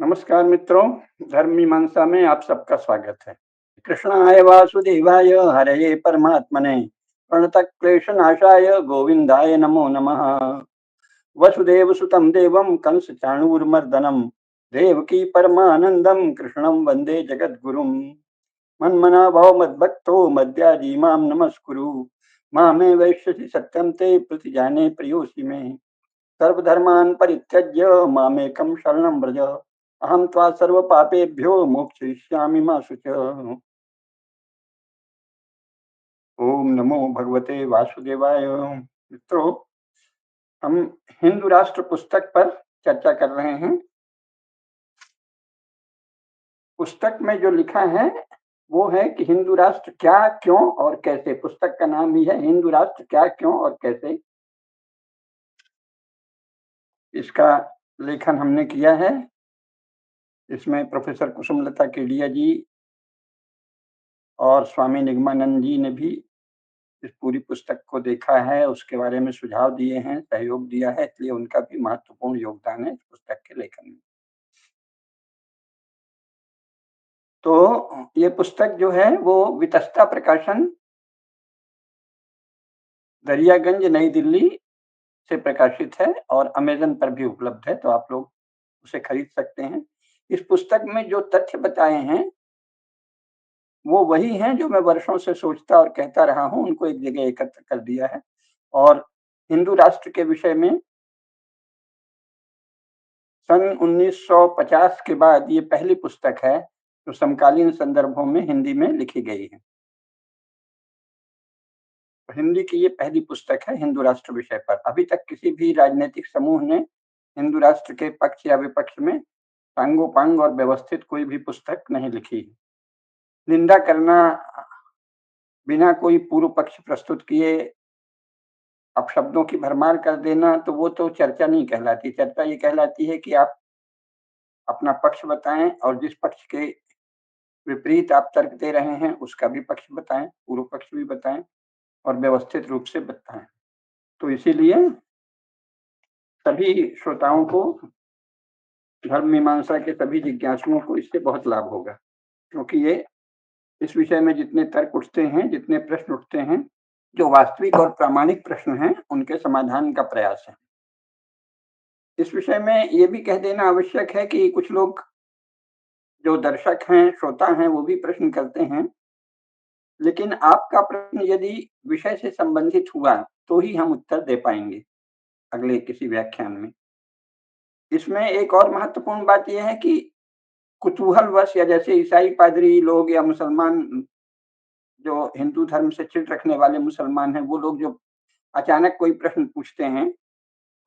नमस्कार मित्रों, धर्म मीमांसा में आप सबका स्वागत है। कृष्णाय वासुदेवाय हरये परमात्मने प्रणतक्लेशनाशाय गोविंदाय नमो नमः। वसुदेवसुतं देवं कंसचाणूरमर्दनं देवकी परमानन्दं कृष्णं वन्दे जगद्गुरुं। मन्मना भव मद्भक्तो मद्याजी मां नमस्कुरु। मामे वैश्यसि सत्यं ते प्रतिजाने प्रियोऽसि मे। सर्वधर्मान् परित्यज्य मामेकं शरणं व्रज। अहं त्वा सर्वपापेभ्यो मोक्षयिष्यामि मा शुचः। ओम नमो भगवते वासुदेवाय। मित्रों, हम हिंदू राष्ट्र पुस्तक पर चर्चा कर रहे हैं। पुस्तक में जो लिखा है वो है कि हिंदू राष्ट्र क्या, क्यों और कैसे। पुस्तक का नाम ही है हिंदू राष्ट्र क्या, क्यों और कैसे। इसका लेखन हमने किया है। इसमें प्रोफेसर कुसुमलता केडिया जी और स्वामी निगमानंद जी ने भी इस पूरी पुस्तक को देखा है, उसके बारे में सुझाव दिए हैं, सहयोग दिया है, इसलिए उनका भी महत्वपूर्ण योगदान है इस पुस्तक के लेखन में। तो ये पुस्तक जो है वो वितस्ता प्रकाशन, दरियागंज, नई दिल्ली से प्रकाशित है और अमेज़न पर भी उपलब्ध है, तो आप लोग उसे खरीद सकते हैं। इस पुस्तक में जो तथ्य बताए हैं वो वही हैं जो मैं वर्षों से सोचता और कहता रहा हूँ, उनको एक जगह एकत्र कर दिया है। और हिंदू राष्ट्र के विषय में सन 1950 के बाद ये पहली पुस्तक है जो समकालीन संदर्भों में हिंदी में लिखी गई है। हिंदी की ये पहली पुस्तक है हिंदू राष्ट्र विषय पर। अभी तक किसी भी राजनीतिक समूह ने हिंदू राष्ट्र के पक्ष या विपक्ष में टांगोपांग और व्यवस्थित कोई भी पुस्तक नहीं लिखी। निंदा करना बिना कोई पूर्व पक्ष प्रस्तुत किए अपशब्दों की भरमार कर देना, तो वो तो चर्चा नहीं कहलाती। चर्चा ये कहलाती है कि आप अपना पक्ष बताएं और जिस पक्ष के विपरीत आप तर्क दे रहे हैं उसका भी पक्ष बताएं, पूर्व पक्ष भी बताएं और व्यवस्थित रूप से बताएं। तो इसीलिए सभी श्रोताओं को, धर्म मीमांसा के सभी जिज्ञासुओं को इससे बहुत लाभ होगा, क्योंकि ये इस विषय में जितने तर्क उठते हैं, जितने प्रश्न उठते हैं, जो वास्तविक और प्रामाणिक प्रश्न हैं, उनके समाधान का प्रयास है। इस विषय में ये भी कह देना आवश्यक है कि कुछ लोग जो दर्शक हैं, श्रोता हैं, वो भी प्रश्न करते हैं, लेकिन आपका प्रश्न यदि विषय से संबंधित हुआ तो ही हम उत्तर दे पाएंगे अगले किसी व्याख्यान में। इसमें एक और महत्वपूर्ण बात यह है कि कुतूहलवश, या जैसे ईसाई पादरी लोग या मुसलमान जो हिंदू धर्म से चिढ़ रखने वाले मुसलमान हैं, वो लोग जो अचानक कोई प्रश्न पूछते हैं,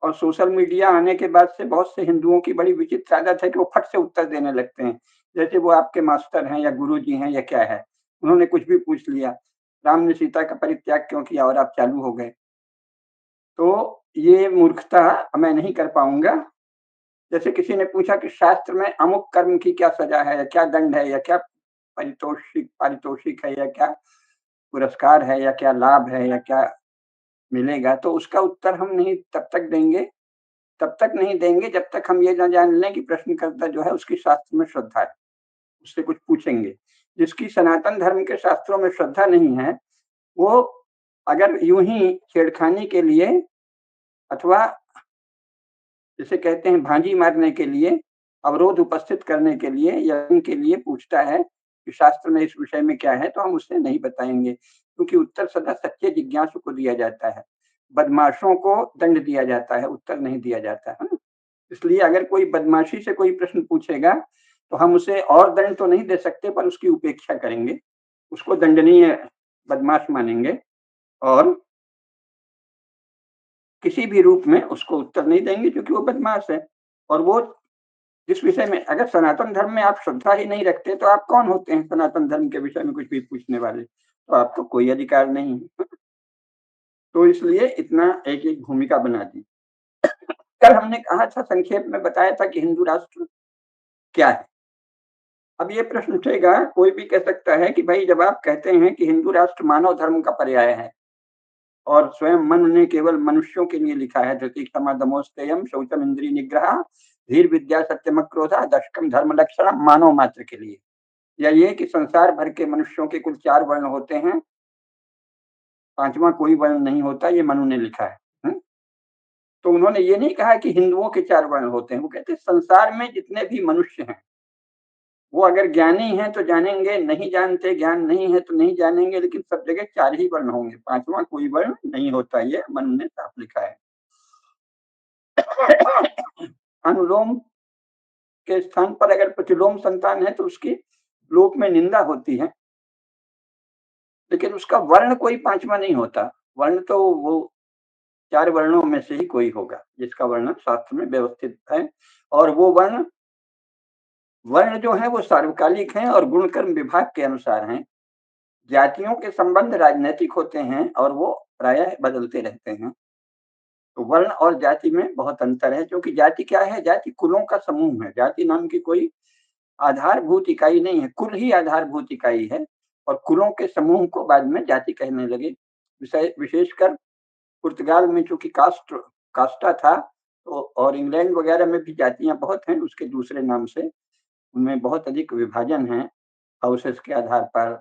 और सोशल मीडिया आने के बाद से बहुत से हिंदुओं की बड़ी विचित्र आदत है कि वो फट से उत्तर देने लगते हैं, जैसे वो आपके मास्टर हैं या गुरुजी हैं या क्या है। उन्होंने कुछ भी पूछ लिया, राम ने सीता का परित्याग क्यों किया, और आप चालू हो गए। तो ये मूर्खता मैं नहीं कर पाऊंगा। जैसे किसी ने पूछा कि शास्त्र में अमुक कर्म की क्या सजा है, या क्या दंड है, या क्या पारितोषिक पारितोषिक है, या क्या पुरस्कार है, या क्या लाभ है, या क्या मिलेगा, तो उसका उत्तर हम नहीं तब तक नहीं देंगे जब तक हम ये ना जान लें कि प्रश्नकर्ता जो है उसकी शास्त्र में श्रद्धा है। उससे कुछ पूछेंगे। जिसकी सनातन धर्म के शास्त्रों में श्रद्धा नहीं है, वो अगर यूं ही छेड़खानी के लिए अथवा जिसे कहते हैं भांजी मारने के लिए, अवरोध उपस्थित करने के लिए या इनके लिए पूछता है कि शास्त्र में इस विषय में क्या है, तो हम उसे नहीं बताएंगे, क्योंकि उत्तर सदा सच्चे जिज्ञासु को दिया जाता है। बदमाशों को दंड दिया जाता है, उत्तर नहीं दिया जाता है। इसलिए अगर कोई बदमाशी से कोई प्रश्न पूछेगा तो हम उसे और दंड तो नहीं दे सकते, पर उसकी उपेक्षा करेंगे, उसको दंडनीय बदमाश मानेंगे और किसी भी रूप में उसको उत्तर नहीं देंगे, क्योंकि वो बदमाश है। और वो जिस विषय में, अगर सनातन धर्म में आप श्रद्धा ही नहीं रखते तो आप कौन होते हैं सनातन धर्म के विषय में कुछ भी पूछने वाले? तो आपको कोई अधिकार नहीं है। तो इसलिए इतना एक एक भूमिका बना दी। कल हमने कहा था, संक्षेप में बताया था कि हिंदू राष्ट्र क्या है। अब ये प्रश्न उठेगा, कोई भी कह सकता है कि भाई जब आप कहते हैं कि हिंदू राष्ट्र मानव धर्म का पर्याय है और स्वयं मन ने केवल मनुष्यों के लिए लिखा है, धृति क्षमा दमोस्तेयम शौचम इंद्रिय निग्रह, धीर विद्या सत्यम क्रोधा दशकम धर्म लक्षण मानव मात्र के लिए, या ये कि संसार भर के मनुष्यों के कुल 4 वर्ण होते हैं, 5वां कोई वर्ण नहीं होता, ये मनु ने लिखा है। तो उन्होंने ये नहीं कहा कि हिंदुओं के 4 वर्ण होते हैं, वो कहते हैं संसार में जितने भी मनुष्य हैं, वो अगर ज्ञानी हैं तो जानेंगे, नहीं जानते, ज्ञान नहीं है तो नहीं जानेंगे, लेकिन सब जगह 4 ही वर्ण होंगे, 5वां कोई वर्ण नहीं होता, ये मनु ने साफ लिखा है। अनुलोम के स्थान पर अगर प्रतिलोम संतान है तो उसकी लोक में निंदा होती है, लेकिन उसका वर्ण कोई 5वां नहीं होता। वर्ण तो वो 4 वर्णों में से ही कोई होगा, जिसका वर्णन शास्त्र में व्यवस्थित है। और वो वर्ण वर्ण जो है वो सार्वकालिक हैं और गुण कर्म विभाग के अनुसार हैं। जातियों के संबंध राजनैतिक होते हैं और वो प्रायः बदलते रहते हैं। तो वर्ण और जाति में बहुत अंतर है, क्योंकि जाति क्या है? जाति कुलों का समूह है। जाति नाम की कोई आधारभूत इकाई नहीं है, कुल ही आधारभूत इकाई है, और कुलों के समूह को बाद में जाति कहने लगे। विशेषकर पुर्तगाल में चूंकि कास्टा था, तो और इंग्लैंड वगैरह में भी जातियां बहुत हैं उसके दूसरे नाम से, उनमें बहुत अधिक विभाजन है, हाउसेस के आधार पर,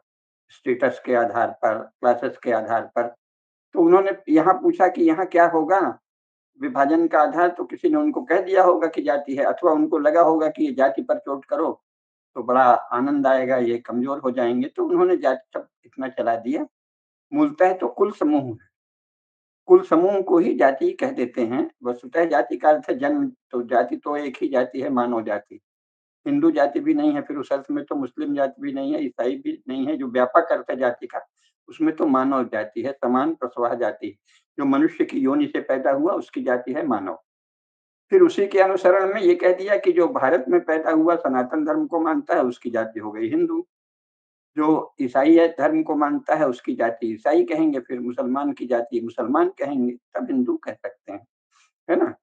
स्टेटस के आधार पर, क्लासेस के आधार पर। तो उन्होंने यहाँ पूछा कि यहाँ क्या होगा विभाजन का आधार, तो किसी ने उनको कह दिया होगा कि जाति है, अथवा उनको लगा होगा कि ये जाति पर चोट करो तो बड़ा आनंद आएगा, ये कमजोर हो जाएंगे, तो उन्होंने जाति शब्द इतना चला दिया। मूलतः तो कुल समूह है, कुल समूह को ही जाति कह देते हैं। वस्तुतः जाति का अर्थ है जन्म, तो जाति तो एक ही जाति है, मानव जाति। हिंदू जाति भी नहीं है, फिर उस अर्थ में तो मुस्लिम जाति भी नहीं है, ईसाई भी नहीं है। जो व्यापक अर्थ है जाति का, उसमें तो मानव जाति है, समान प्रसवाह जाति। जो मनुष्य की योनि से पैदा हुआ उसकी जाति है मानव। फिर उसी के अनुसरण में ये कह दिया कि जो भारत में पैदा हुआ सनातन धर्म को मानता है उसकी जाति हो गई हिंदू, जो ईसाई धर्म को मानता है उसकी जाति ईसाई कहेंगे, फिर मुसलमान की जाति मुसलमान कहेंगे, तब हिंदू कह सकते हैं, है ना।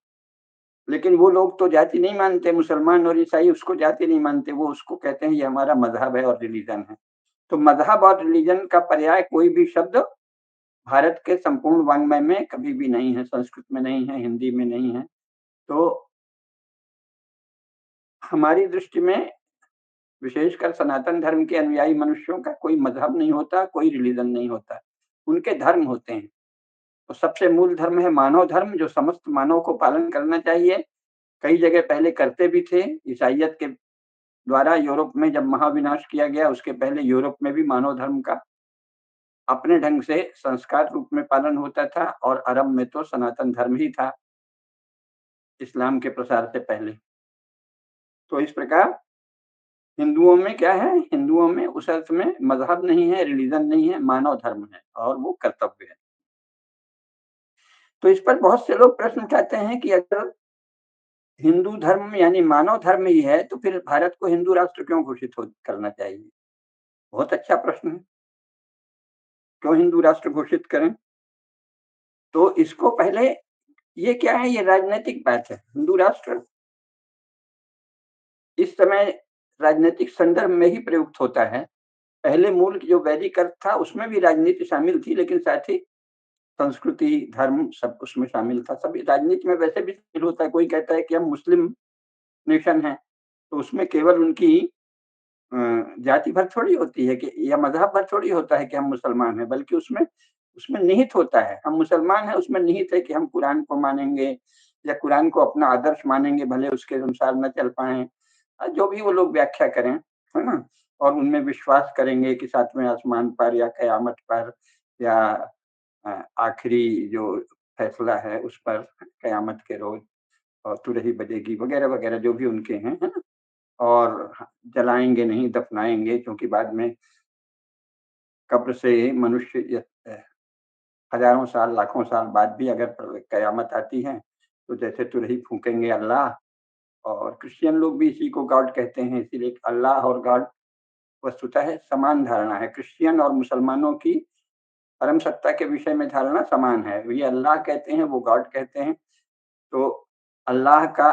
लेकिन वो लोग तो जाति नहीं मानते, मुसलमान और ईसाई उसको जाति नहीं मानते, वो उसको कहते हैं ये हमारा मजहब है और रिलीजन है। तो मजहब और रिलीजन का पर्याय कोई भी शब्द भारत के संपूर्ण वाङ्मय में कभी भी नहीं है, संस्कृत में नहीं है, हिंदी में नहीं है। तो हमारी दृष्टि में विशेषकर सनातन धर्म के अनुयायी मनुष्यों का कोई मजहब नहीं होता, कोई रिलीजन नहीं होता, उनके धर्म होते हैं। तो सबसे मूल धर्म है मानव धर्म, जो समस्त मानव को पालन करना चाहिए। कई जगह पहले करते भी थे। ईसाइयत के द्वारा यूरोप में जब महाविनाश किया गया, उसके पहले यूरोप में भी मानव धर्म का अपने ढंग से संस्कार रूप में पालन होता था, और अरब में तो सनातन धर्म ही था इस्लाम के प्रसार से पहले। तो इस प्रकार हिंदुओं में क्या है? हिंदुओं में उस अर्थ में मजहब नहीं है, रिलीजन नहीं है, मानव धर्म है और वो कर्तव्य है। तो इस पर बहुत से लोग प्रश्न उठाते हैं कि अगर हिंदू धर्म यानी मानव धर्म ही है, तो फिर भारत को हिंदू राष्ट्र क्यों घोषित करना चाहिए? बहुत अच्छा प्रश्न है। क्यों हिंदू राष्ट्र घोषित करें? तो इसको पहले ये क्या है? ये राजनीतिक बात है। हिंदू राष्ट्र इस समय राजनीतिक संदर्भ में ही प्रयुक्त होता है। पहले मूल जो वैदिक अर्थ था उसमें भी राजनीति शामिल थी, लेकिन साथ ही संस्कृति, धर्म सब उसमें शामिल था। सभी राजनीति में वैसे भी शामिल होता है। कोई कहता है कि हम मुस्लिम नेशन हैं, तो उसमें केवल उनकी जाति भर थोड़ी होती है कि, या मज़हब भर थोड़ी होता है कि हम मुसलमान हैं, बल्कि उसमें उसमें निहित होता है। हम मुसलमान हैं, उसमें निहित है कि हम कुरान को मानेंगे या कुरान को अपना आदर्श मानेंगे, भले उसके अनुसार न चल पाएँ। जो भी वो लोग व्याख्या करें, है ना? और उनमें विश्वास करेंगे कि सातवें आसमान पर या कयामत पर या आखिरी जो फैसला है उस पर, कयामत के रोज़, और तुरही बजेगी वगैरह-वगैरह जो भी उनके हैं, है ना? और जलाएँगे नहीं, दफ़नाएँगे, क्योंकि बाद में कब्र से मनुष्य हज़ारों साल, लाखों साल बाद भी अगर कयामत आती है, तो जैसे तुरही फूँकेंगे अल्लाह। और क्रिश्चियन लोग भी इसी को गॉड कहते हैं, इसीलिए अल्लाह और गॉड वस्तुतः समान धारणा है। क्रिश्चियन और मुसलमानों की परम सत्ता के विषय में धारणा समान है। ये अल्लाह कहते हैं, वो गॉड कहते हैं। तो अल्लाह का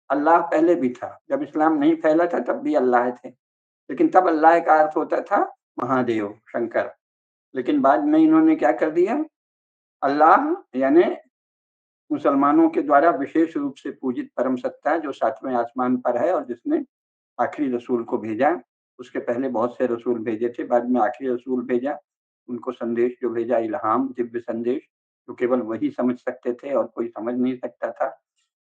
अल्लाह पहले भी था, जब इस्लाम नहीं फैला था तब भी अल्लाह थे, लेकिन तब अल्लाह का अर्थ होता था महादेव, शंकर। लेकिन बाद में इन्होंने क्या कर दिया? अल्लाह यानी मुसलमानों के द्वारा विशेष रूप से पूजित परम सत्ता जो सातवें आसमान पर है और जिसने आखिरी रसूल को भेजा। उसके पहले बहुत से रसूल भेजे थे, बाद में आखिरी रसूल भेजा। उनको संदेश जो भेजा इल्हाम, दिव्य संदेश, जो केवल वही समझ सकते थे और कोई समझ नहीं सकता था।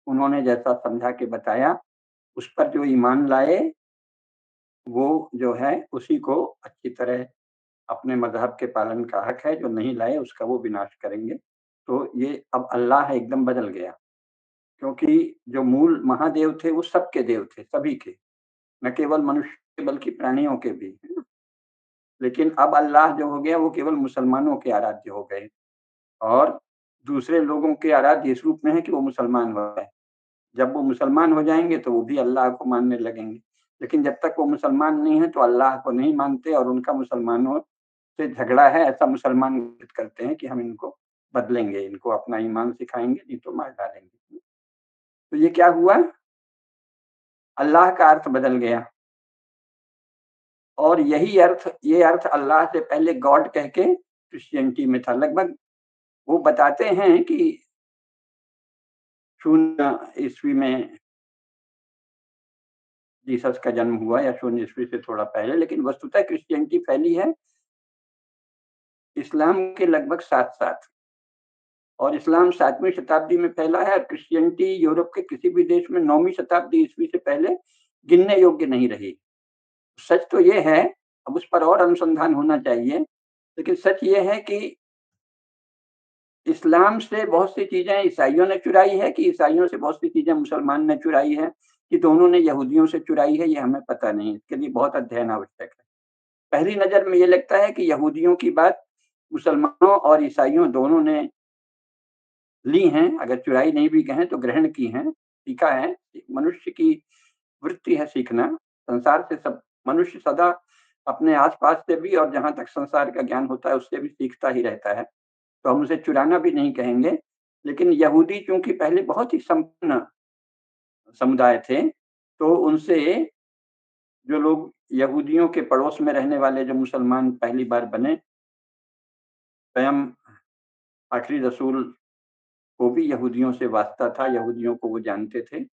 उन्होंने जैसा समझा के बताया, उस पर जो ईमान लाए, वो जो है उसी को अच्छी तरह अपने मज़हब के पालन का हक है, जो नहीं लाए उसका वो विनाश करेंगे। तो ये अब अल्लाह एकदम बदल गया, क्योंकि जो मूल महादेव थे वो सबके देव थे, सभी के, न केवल मनुष्य के बल्कि प्राणियों के भी, है ना? लेकिन अब अल्लाह जो हो गया वो केवल मुसलमानों के आराध्य हो गए और दूसरे लोगों के आराध्य इस रूप में है कि वो मुसलमान हो गए। जब वो मुसलमान हो जाएँगे तो वो भी अल्लाह को मानने लगेंगे। लेकिन जब तक वो मुसलमान नहीं है तो अल्लाह को नहीं मानते और उनका मुसलमानों से झगड़ा है, ऐसा मुसलमान जिद करते हैं कि हम इनको बदलेंगे, इनको अपना ईमान सिखाएँगे, नहीं तो मार डालेंगे। तो ये क्या हुआ? अल्लाह का अर्थ बदल गया और यही अर्थ ये अर्थ अल्लाह से पहले गॉड कह के क्रिश्चियनिटी में था। लगभग वो बताते हैं कि 0 ईस्वी में जीसस का जन्म हुआ या 0 ईस्वी से थोड़ा पहले, लेकिन वस्तुतः क्रिश्चियनिटी फैली है इस्लाम के लगभग साथ-साथ और इस्लाम 7वीं शताब्दी में फैला है और क्रिश्चियनिटी यूरोप के किसी भी देश में 9वीं शताब्दी ईस्वी से पहले गिनने योग्य नहीं रही। सच तो ये है, अब उस पर और अनुसंधान होना चाहिए, लेकिन सच ये है कि इस्लाम से बहुत सी चीज़ें ईसाइयों ने चुराई है कि ईसाइयों से बहुत सी चीज़ें मुसलमान ने चुराई है, कि दोनों ने यहूदियों से चुराई है, ये हमें पता नहीं। इसके लिए बहुत अध्ययन आवश्यक है। पहली नज़र में ये लगता है कि यहूदियों की बात मुसलमानों और ईसाइयों दोनों ने ली हैं, अगर चुराई नहीं भी कहें तो ग्रहण की हैं, सीखा है। मनुष्य की वृत्ति है सीखना, संसार से सब मनुष्य सदा अपने आस-पास से भी और जहाँ तक संसार का ज्ञान होता है उससे भी सीखता ही रहता है। तो हम उसे चुराना भी नहीं कहेंगे, लेकिन यहूदी चूँकि पहले बहुत ही संपन्न समुदाय थे, तो उनसे जो लोग यहूदियों के पड़ोस में रहने वाले जो मुसलमान पहली बार बने, स्वयं आखिरी रसूल को भी यहूदियों से वास्ता था, यहूदियों को वो जानते थे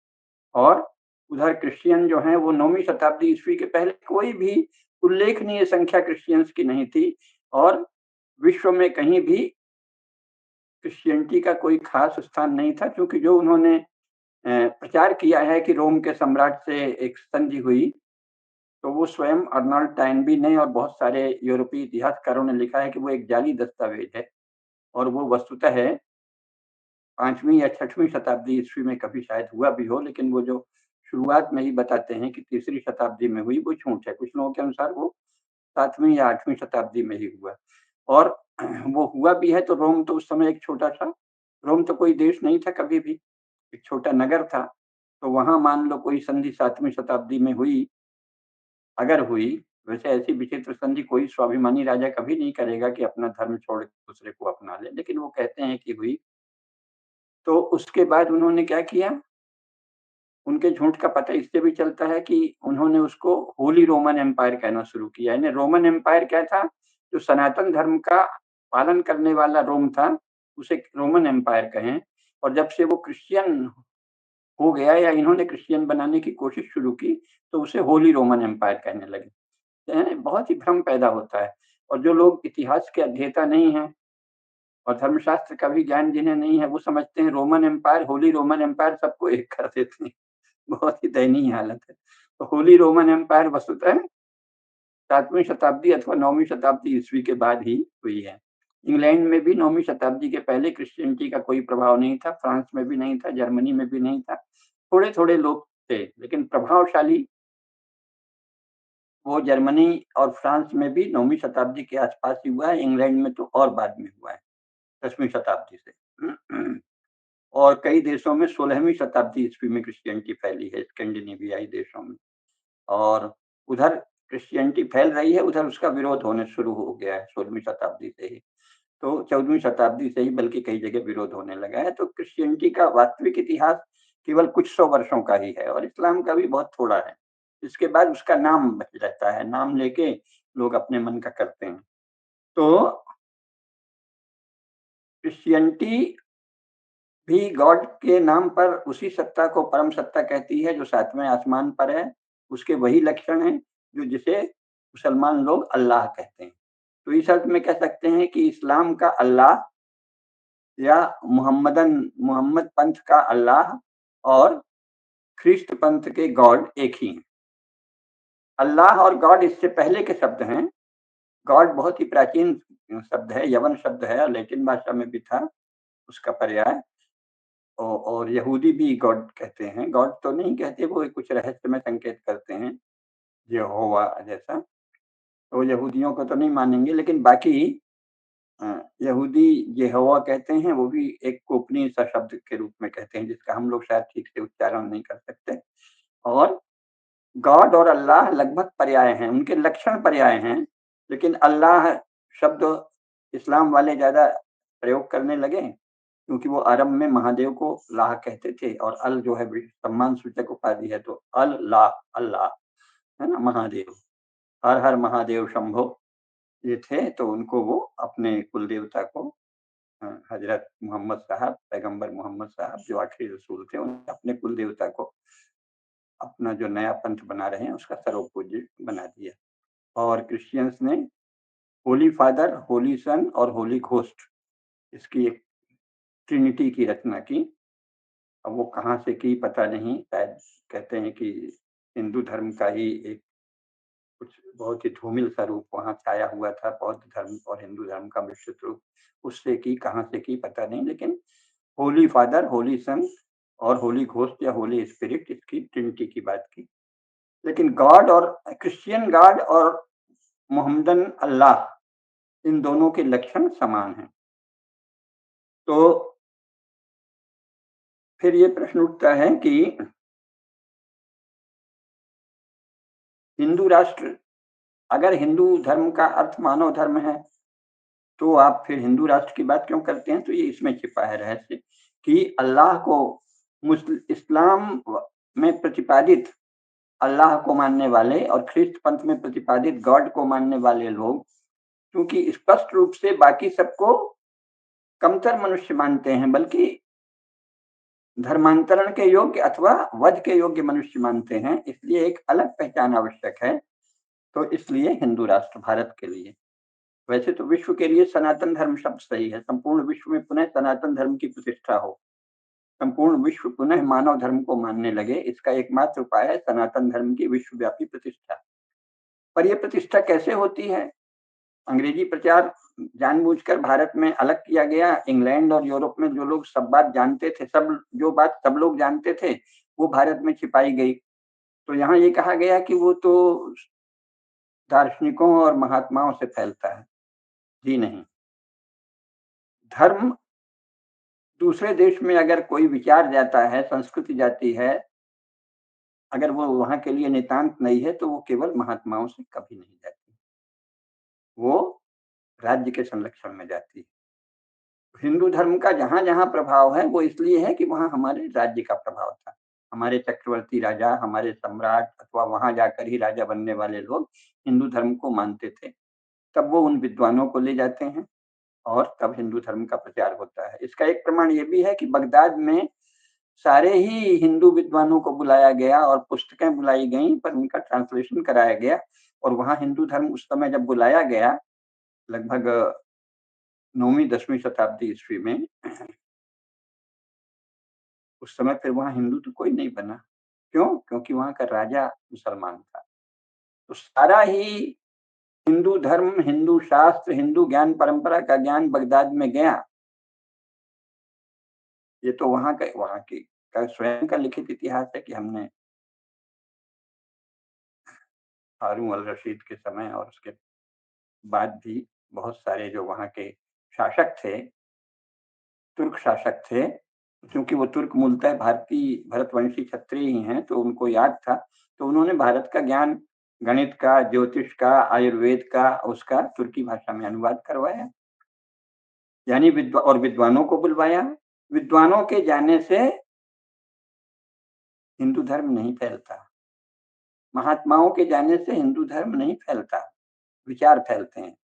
और उधर क्रिश्चियन जो हैं वो 9वीं शताब्दी ईस्वी के पहले कोई भी उल्लेखनीय संख्या क्रिश्चियंस की नहीं थी और विश्व में कहीं भी क्रिश्चियनिटी का कोई ख़ास स्थान नहीं था क्योंकि जो उन्होंने प्रचार किया है कि रोम के सम्राट से एक संधि हुई, तो वो स्वयं अर्नल्ड टॉइनबी ने और बहुत सारे यूरोपीय इतिहासकारों ने लिखा है कि वो एक जाली दस्तावेज़ है और वो वस्तुतः 5वीं या 6वीं शताब्दी ईस्वी में कभी शायद हुआ भी हो, लेकिन वो जो शुरुआत में ही बताते हैं कि तीसरी शताब्दी में हुई, वो झूठ है। कुछ लोगों के अनुसार वो 7वीं या 8वीं शताब्दी में ही हुआ और वो हुआ भी है तो रोम तो उस समय एक छोटा-सा रोम तो कोई देश नहीं था कभी भी, एक छोटा नगर था। तो वहाँ मान लो कोई संधि 7वीं शताब्दी में हुई, अगर हुई, वैसे ऐसी विचित्र संधि कोई स्वाभिमानी राजा कभी नहीं करेगा कि अपना धर्म छोड़ के दूसरे को अपना ले, लेकिन वो कहते हैं कि हुई। तो उसके बाद उन्होंने क्या किया, उनके झूठ का पता इससे भी चलता है कि उन्होंने उसको होली रोमन एम्पायर कहना शुरू किया। यानी रोमन एम्पायर क्या था? जो सनातन धर्म का पालन करने वाला रोम था, उसे रोमन एम्पायर कहें और जब से वो क्रिश्चियन हो गया या इन्होंने क्रिश्चियन बनाने की कोशिश शुरू की, तो उसे होली रोमन एम्पायर कहने लगे। बहुत ही भ्रम पैदा होता है और जो लोग इतिहास के अध्येता नहीं हैं और धर्मशास्त्र का भी ज्ञान जिन्हें नहीं है, वो समझते हैं Roman empire, holy Roman empire सबको एक कर देते हैं। बहुत ही दयनीय हालत है। तो होली रोमन एम्पायर वस्तुतः 7वीं शताब्दी अथवा 9वीं शताब्दी ईस्वी के बाद ही हुई है। इंग्लैंड में भी 9वीं शताब्दी के पहले क्रिश्चियनिटी का कोई प्रभाव नहीं था, फ्रांस में भी नहीं था, जर्मनी में भी नहीं था। थोड़े-थोड़े लोग थे, लेकिन प्रभावशाली वो जर्मनी और फ्रांस में भी 9वीं शताब्दी के आस-पास ही हुआ है, इंग्लैंड में तो और बाद में हुआ है, 10वीं शताब्दी से। और कई देशों में 16वीं शताब्दी ईस्वी में क्रिश्चियनिटी फैली है, स्कैंडिनेवियाई देशों में। और उधर क्रिश्चियनिटी फैल रही है, उधर उसका विरोध होने शुरू हो गया है 16वीं शताब्दी से ही। तो 14वीं शताब्दी से ही बल्कि कई जगह विरोध होने लगा है। तो क्रिश्चियनिटी का वास्तविक इतिहास केवल कुछ 100 वर्षों का ही है और इस्लाम का भी बहुत थोड़ा है। इसके बाद उसका नाम बच रहता है, नाम लेके लोग अपने मन का करते हैं। तो क्रिश्चियनिटी भी गॉड के नाम पर उसी सत्ता को परम सत्ता कहती है जो सातवें आसमान पर है। उसके वही लक्षण हैं जो जिसे मुसलमान लोग अल्लाह कहते हैं। तो इस अर्थ में कह सकते हैं कि इस्लाम का अल्लाह या मोहम्मद पंथ का अल्लाह और ख्रिस्त पंथ के गॉड एक ही हैं। अल्लाह और गॉड इससे पहले के शब्द हैं। गॉड बहुत ही प्राचीन शब्द है, यवन शब्द है, लैटिन भाषा में भी था उसका पर्याय। और यहूदी भी गॉड कहते हैं। गॉड तो नहीं कहते, वो कुछ रहस्यमय संकेत करते हैं, यहोवा जैसा। तो यहूदियों को तो नहीं मानेंगे, लेकिन बाकी यहूदी यहोवा कहते हैं, वो भी एक गोपनीय सा शब्द के रूप में कहते हैं, जिसका हम लोग शायद ठीक से उच्चारण नहीं कर सकते। और गॉड और अल्लाह लगभग पर्याय हैं, उनके लक्षण पर्याय हैं, लेकिन अल्लाह शब्द इस्लाम वाले ज़्यादा प्रयोग करने लगे, क्योंकि वो आरंभ में महादेव को लाह कहते थे और अल जो है सम्मान सूचक उपाधि है, तो अल्लाह, अल्लाह, है ना, महादेव। हर हर महादेव शंभो ये थे, तो उनको वो अपने कुल देवता को हजरत मोहम्मद साहब, पैगंबर मोहम्मद साहब जो आखिरी रसूल थे, उन्होंने अपने कुल देवता को अपना जो नया पंथ बना रहे हैं उसका सर्वपूज्य बना दिया। और क्रिश्चियंस ने होली फादर, होली सन और होली घोस्ट, इसकी एक ट्रिनिटी की रचना की। अब वो कहाँ से की पता नहीं, शायद कहते हैं कि हिंदू धर्म का ही एक कुछ बहुत ही धूमिल का रूप वहाँ छाया हुआ था, बौद्ध धर्म और हिंदू धर्म का मिश्रित रूप, उससे की कहाँ से की पता नहीं, लेकिन होली फादर, होली सन और होली घोस्ट या होली स्पिरिट, इसकी ट्रिनिटी की बात की। लेकिन गॉड और क्रिश्चियन गॉड और मोहम्मदन अल्लाह, इन दोनों के लक्षण समान हैं। तो फिर ये प्रश्न उठता है कि हिंदू राष्ट्र, अगर हिंदू धर्म का अर्थ मानव धर्म है, तो आप फिर हिंदू राष्ट्र की बात क्यों करते हैं? तो ये इसमें छिपा है रहस्य कि अल्लाह को इस्लाम में प्रतिपादित अल्लाह को मानने वाले और ख्रिस्त पंथ में प्रतिपादित गॉड को मानने वाले लोग, क्योंकि स्पष्ट रूप से बाकी सबको कमतर मनुष्य मानते हैं, बल्कि धर्मांतरण के योग्य अथवा वध के योग्य मनुष्य मानते हैं, इसलिए एक अलग पहचान आवश्यक है। तो इसलिए हिंदू राष्ट्र भारत के लिए, वैसे तो विश्व के लिए सनातन धर्म शब्द सही है। संपूर्ण विश्व में पुनः सनातन धर्म की प्रतिष्ठा हो, संपूर्ण विश्व पुनः मानव धर्म को मानने लगे, इसका एकमात्र उपाय है सनातन धर्म की विश्वव्यापी प्रतिष्ठा। पर यह प्रतिष्ठा कैसे होती है? अंग्रेजी प्रचार जानबूझकर भारत में अलग किया गया। इंग्लैंड और यूरोप में जो लोग सब बात जानते थे, जो बात सब लोग जानते थे, वो भारत में छिपाई गई। तो यहाँ ये कहा गया कि वो तो दार्शनिकों और महात्माओं से फैलता है। जी नहीं। धर्म दूसरे देश में अगर कोई विचार जाता है, संस्कृति जाती है, अगर वो वहाँ के लिए नितांत नहीं है, तो वो केवल महात्माओं से कभी नहीं जाती। वो राज्य के संरक्षण में जाती है। हिंदू धर्म का जहाँ-जहाँ प्रभाव है, वो इसलिए है कि वहाँ हमारे राज्य का प्रभाव था। हमारे चक्रवर्ती राजा, हमारे सम्राट अथवा वहाँ जाकर ही राजा बनने वाले लोग हिंदू धर्म को मानते थे। तब वो उन विद्वानों को ले जाते हैं और तब हिंदू धर्म का प्रचार होता है। इसका एक प्रमाण ये भी है कि बगदाद में सारे ही हिंदू विद्वानों को बुलाया गया और पुस्तकें बुलाई गईं, पर उनका ट्रांसलेशन कराया गया और वहाँ हिंदू धर्म उस समय जब बुलाया गया, लगभग 9वीं-10वीं शताब्दी ईस्वी में, उस समय फिर वहाँ हिंदू तो कोई नहीं बना। क्यों? क्योंकि वहाँ का राजा मुसलमान था। तो सारा ही हिंदू धर्म, हिंदू शास्त्र, हिंदू ज्ञान परंपरा का ज्ञान बगदाद में गया। ये तो वहाँ की का स्वयं का लिखित इतिहास है कि हमने हारून अल रशीद के समय और उसके बाद भी बहुत सारे जो वहाँ के शासक थे, तुर्क शासक थे, क्योंकि वो तुर्क मूलतः भारतीय भरतवंशी क्षत्रिय ही हैं, तो उनको याद था, तो उन्होंने भारत का ज्ञान, गणित का, ज्योतिष का, आयुर्वेद का, उसका तुर्की भाषा में अनुवाद करवाया। यानी विद्वानों को बुलवाया। विद्वानों के जाने से हिंदू धर्म नहीं फैलता। महात्माओं के जाने से हिंदू धर्म नहीं फैलता, विचार फैलते हैं।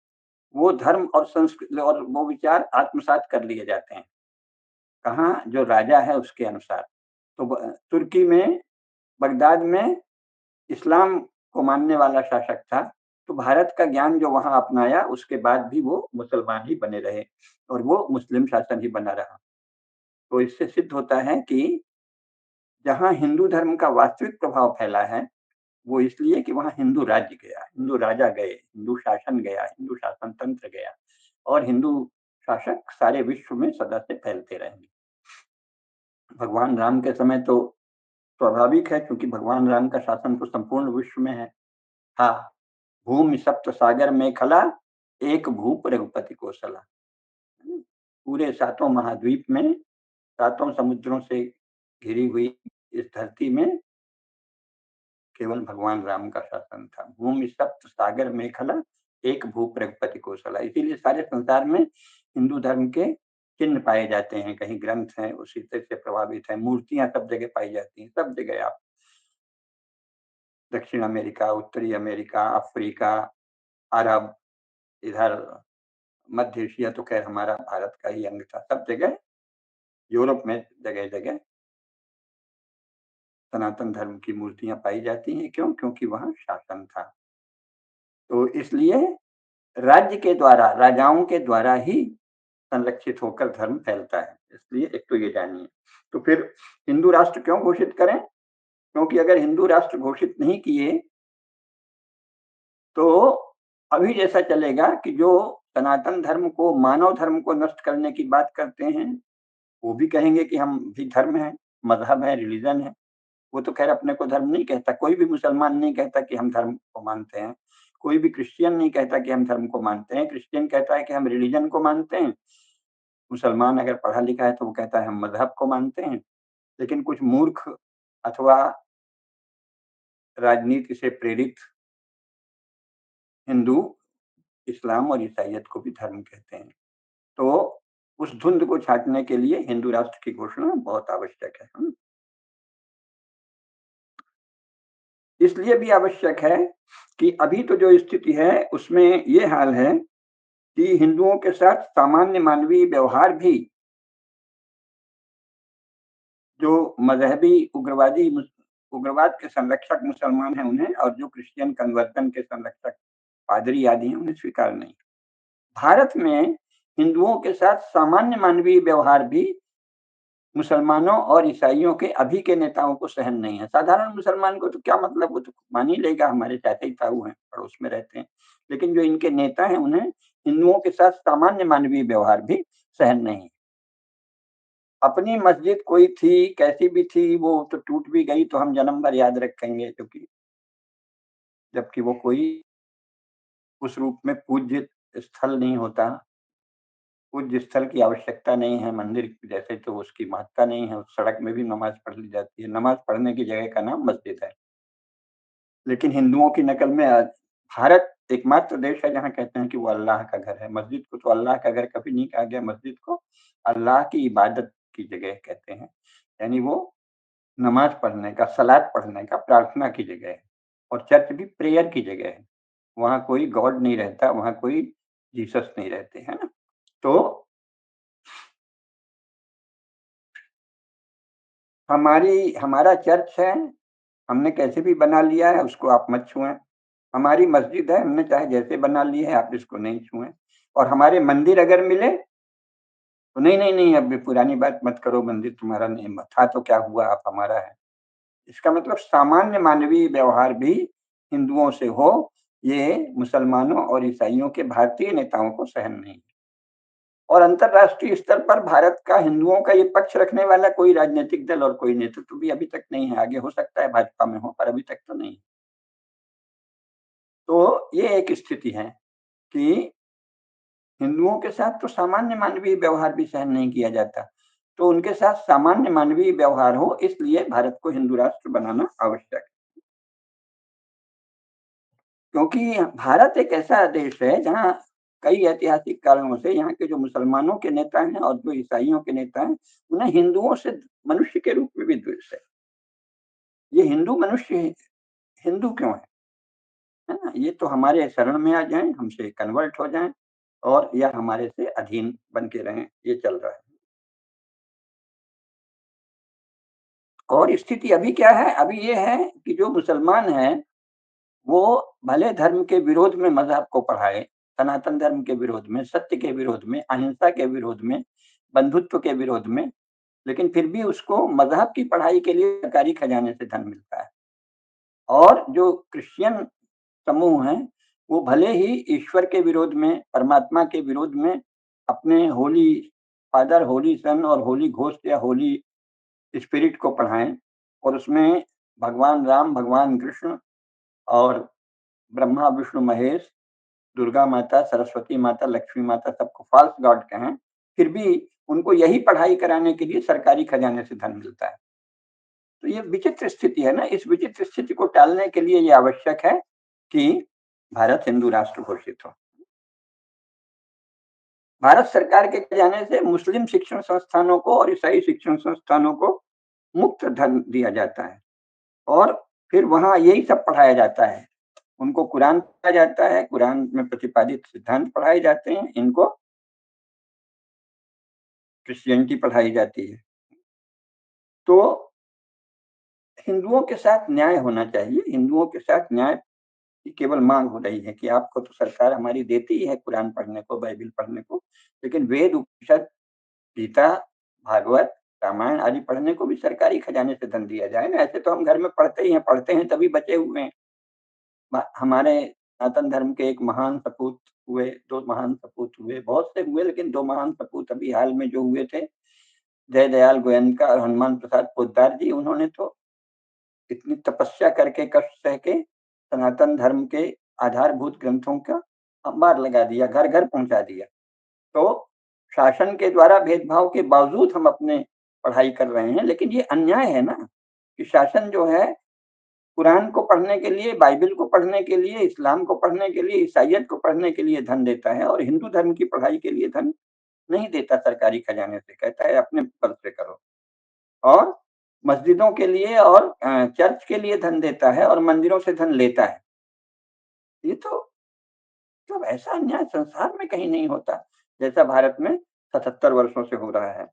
वो धर्म और संस्कृति और वो विचार आत्मसात कर लिए जाते हैं। कहाँ जो राजा है उसके अनुसार। तो तुर्की में, बगदाद में इस्लाम को मानने वाला शासक था, तो भारत का ज्ञान जो वहाँ अपनाया उसके बाद भी वो मुसलमान ही बने रहे और वो मुस्लिम शासन ही बना रहा। तो इससे सिद्ध होता है कि जहाँ हिंदू धर्म का वास्तविक प्रभाव फैला है, वो इसलिए कि वहाँ हिंदू राज्य गया, हिंदू राजा गए, हिंदू शासन गया, हिंदू शासन तंत्र गया और हिंदू शासक सारे विश्व में सदा से फैलते रहेंगे। भगवान राम के समय तो स्वाभाविक है क्योंकि भगवान राम का शासन तो संपूर्ण विश्व में है। हाँ, भूमि सप्त सागर मेखला, एक भूप रघुपति कौशला। पूरे सातों महाद्वीप में, सातों समुद्रों से घिरी हुई इस धरती में केवल भगवान राम का शासन था। भूमि सप्त सागर मेखला, एक भूप रघुपति कौशला। इसीलिए सारे संसार में हिंदू धर्म के चिन्ह पाए जाते हैं, कहीं ग्रंथ हैं उसी तरह से प्रभावित है, मूर्तियां सब जगह पाई जाती हैं, सब जगह आप दक्षिण अमेरिका, उत्तरी अमेरिका, अफ्रीका, अरब, इधर मध्य एशिया तो खैर हमारा भारत का ही अंग था, सब जगह यूरोप में जगह जगह सनातन धर्म की मूर्तियां पाई जाती हैं। क्यों? क्योंकि वहां शासन था। तो इसलिए राज्य के द्वारा, राजाओं के द्वारा ही संरक्षित होकर धर्म फैलता है। इसलिए एक तो ये जानिए। तो फिर हिंदू राष्ट्र क्यों घोषित करें? क्योंकि अगर हिंदू राष्ट्र घोषित नहीं किए तो अभी जैसा चलेगा कि जो सनातन धर्म को, मानव धर्म को नष्ट करने की बात करते हैं, वो भी कहेंगे कि हम भी धर्म है, मजहब है, रिलीजन है। वो तो खैर अपने को धर्म नहीं कहता, कोई भी मुसलमान नहीं कहता कि हम धर्म को मानते हैं, कोई भी क्रिश्चियन नहीं कहता कि हम धर्म को मानते हैं, क्रिश्चियन कहता है कि हम रिलीजन को मानते हैं, मुसलमान अगर पढ़ा लिखा है तो वो कहता है हम मजहब को मानते हैं। लेकिन कुछ मूर्ख अथवा राजनीति से प्रेरित हिंदू इस्लाम और ईसाइयत को भी धर्म कहते हैं। तो उस धुंध को छाटने के लिए हिंदू राष्ट्र की घोषणा बहुत आवश्यक है। इसलिए भी आवश्यक है कि अभी तो जो स्थिति है उसमें ये हाल है कि हिंदुओं के साथ सामान्य मानवीय व्यवहार भी जो मजहबी उग्रवादी उग्रवाद के संरक्षक मुसलमान हैं उन्हें, और जो क्रिश्चियन कन्वर्जन के संरक्षक पादरी आदि हैं उन्हें स्वीकार नहीं। भारत में हिंदुओं के साथ सामान्य मानवीय व्यवहार भी मुसलमानों और ईसाइयों के अभी के नेताओं को सहन नहीं है। साधारण मुसलमान को तो क्या मतलब, वो तो मान ही लेगा, हमारे चाचा ताऊ हैं, पड़ोस में रहते हैं। लेकिन जो इनके नेता हैं उन्हें हिंदुओं के साथ सामान्य मानवीय व्यवहार भी सहन नहीं है। अपनी मस्जिद कोई थी, कैसी भी थी, वो तो टूट भी गई तो हम जन्म भर याद रखेंगे, क्योंकि जबकि वो कोई उस रूप में पूज्य स्थल नहीं होता, पूज्य स्थल की आवश्यकता नहीं है, मंदिर जैसे तो उसकी महत्ता नहीं है, उस सड़क में भी नमाज पढ़ ली जाती है, नमाज पढ़ने की जगह का नाम मस्जिद है। लेकिन हिंदुओं की नकल में भारत एकमात्र देश है जहाँ कहते हैं कि वो अल्लाह का घर है। मस्जिद को तो अल्लाह का घर कभी नहीं कहा गया, मस्जिद को अल्लाह की इबादत की जगह कहते हैं। यानी वो नमाज पढ़ने का, सलात पढ़ने का, प्रार्थना की जगह है। और चर्च भी प्रेयर की जगह है। वहाँ कोई गॉड नहीं रहता, वहाँ कोई जीसस नहीं रहते, है ना? तो हमारा चर्च है, हमने कैसे भी बना लिया है, उसको आप मत छुएँ। हमारी मस्जिद है, हमने चाहे जैसे बना ली है, आप इसको नहीं छुएँ। और हमारे मंदिर अगर मिले तो नहीं, नहीं, नहीं, अब ये पुरानी बात मत करो, मंदिर तुम्हारा नहीं था तो क्या हुआ, आप हमारा है। इसका मतलब सामान्य मानवीय व्यवहार भी हिंदुओं से हो, ये मुसलमानों और ईसाइयों के भारतीय नेताओं को सहन नहीं है। और अंतर्राष्ट्रीय स्तर पर भारत का, हिंदुओं का ये पक्ष रखने वाला कोई राजनीतिक दल और कोई नेतृत्व भी अभी तक नहीं है। आगे हो सकता है भाजपा में हो, पर अभी तक तो नहीं। तो ये एक स्थिति है कि हिंदुओं के साथ तो सामान्य मानवीय व्यवहार भी सहन नहीं किया जाता। तो उनके साथ सामान्य मानवीय व्यवहार हो, इसलिए भारत को हिंदू राष्ट्र बनाना आवश्यक है। क्योंकि भारत एक ऐसा देश है जहाँ कई ऐतिहासिक कारणों से यहाँ के जो मुसलमानों के नेता हैं और जो ईसाइयों के नेता हैं, उन्हें हिंदुओं से मनुष्य के रूप में भी द्वेष है। ये हिंदू मनुष्य हिंदू क्यों है ना? ये तो हमारे शरण में आ जाएँ, हमसे कन्वर्ट हो जाएँ और या हमारे से अधीन बन के रहें, ये चल रहा है। और स्थिति अभी क्या है? अभी ये है कि जो मुसलमान हैं, वो भले धर्म के विरोध में मज़हब को पढ़ाए, सनातन धर्म के विरोध में, सत्य के विरोध में, अहिंसा के विरोध में, बंधुत्व के विरोध में, लेकिन फिर भी उसको मज़हब की पढ़ाई के लिए सरकारी खजाने से धन मिलता है। और जो क्रिश्चियन समूह हैं, वो भले ही ईश्वर के विरोध में, परमात्मा के विरोध में अपने होली फादर, होली सन और होली घोस्ट या होली स्पिरिट को पढ़ाएँ और उसमें भगवान राम, भगवान कृष्ण और ब्रह्मा, विष्णु, महेश, दुर्गा माता, सरस्वती माता, लक्ष्मी माता सबको फ़ॉल्स गॉड कहें, फिर भी उनको यही पढ़ाई कराने के लिए सरकारी खजाने से धन मिलता है। तो ये विचित्र स्थिति है ना, इस विचित्र स्थिति को टालने के लिए ये आवश्यक है कि भारत हिंदू राष्ट्र घोषित हो। भारत सरकार के खजाने से मुस्लिम शिक्षण संस्थानों को और ईसाई शिक्षण संस्थानों को मुफ्त धन दिया जाता है और फिर वहाँ यही सब पढ़ाया जाता है। उनको कुरान पढ़ाया जाता है, कुरान में प्रतिपादित सिद्धांत पढ़ाए जाते हैं, इनको क्रिश्चियनिटी पढ़ाई जाती है। तो हिंदुओं के साथ न्याय होना चाहिए, हिंदुओं के साथ न्याय की केवल माँग हो रही है कि आपको तो सरकार हमारी देती ही है कुरान पढ़ने को, बाइबिल पढ़ने को, लेकिन वेद, उपनिषद, गीता, भागवत, रामायण आदि पढ़ने को भी सरकारी खजाने से धन दिया जाए ना, ऐसे तो हम घर में पढ़ते ही हैं, पढ़ते हैं तभी बचे हुए हैं। हमारे सनातन धर्म के एक महान सपूत हुए, 2 महान सपूत हुए, बहुत से हुए लेकिन 2 महान सपूत अभी हाल में जो हुए थे, जयदयाल गोयनका और हनुमान प्रसाद पोद्दार जी, उन्होंने तो इतनी तपस्या करके, कष्ट सह के सनातन धर्म के आधारभूत ग्रंथों का अंबार लगा दिया, घर-घर पहुँचा दिया। तो शासन के द्वारा भेदभाव के बावजूद हम अपने पढ़ाई कर रहे हैं, लेकिन ये अन्याय है ना, कि शासन जो है कुरान को पढ़ने के लिए, बाइबिल को पढ़ने के लिए, इस्लाम को पढ़ने के लिए, ईसाइयत को पढ़ने के लिए धन देता है और हिंदू धर्म की पढ़ाई के लिए धन नहीं देता सरकारी खजाने से, कहता है अपने बल से करो। और मस्जिदों के लिए और चर्च के लिए धन देता है और मंदिरों से धन लेता है। ये तो मतलब ऐसा अन्याय संसार में कहीं नहीं होता, जैसा भारत में 77 वर्षों से हो रहा है।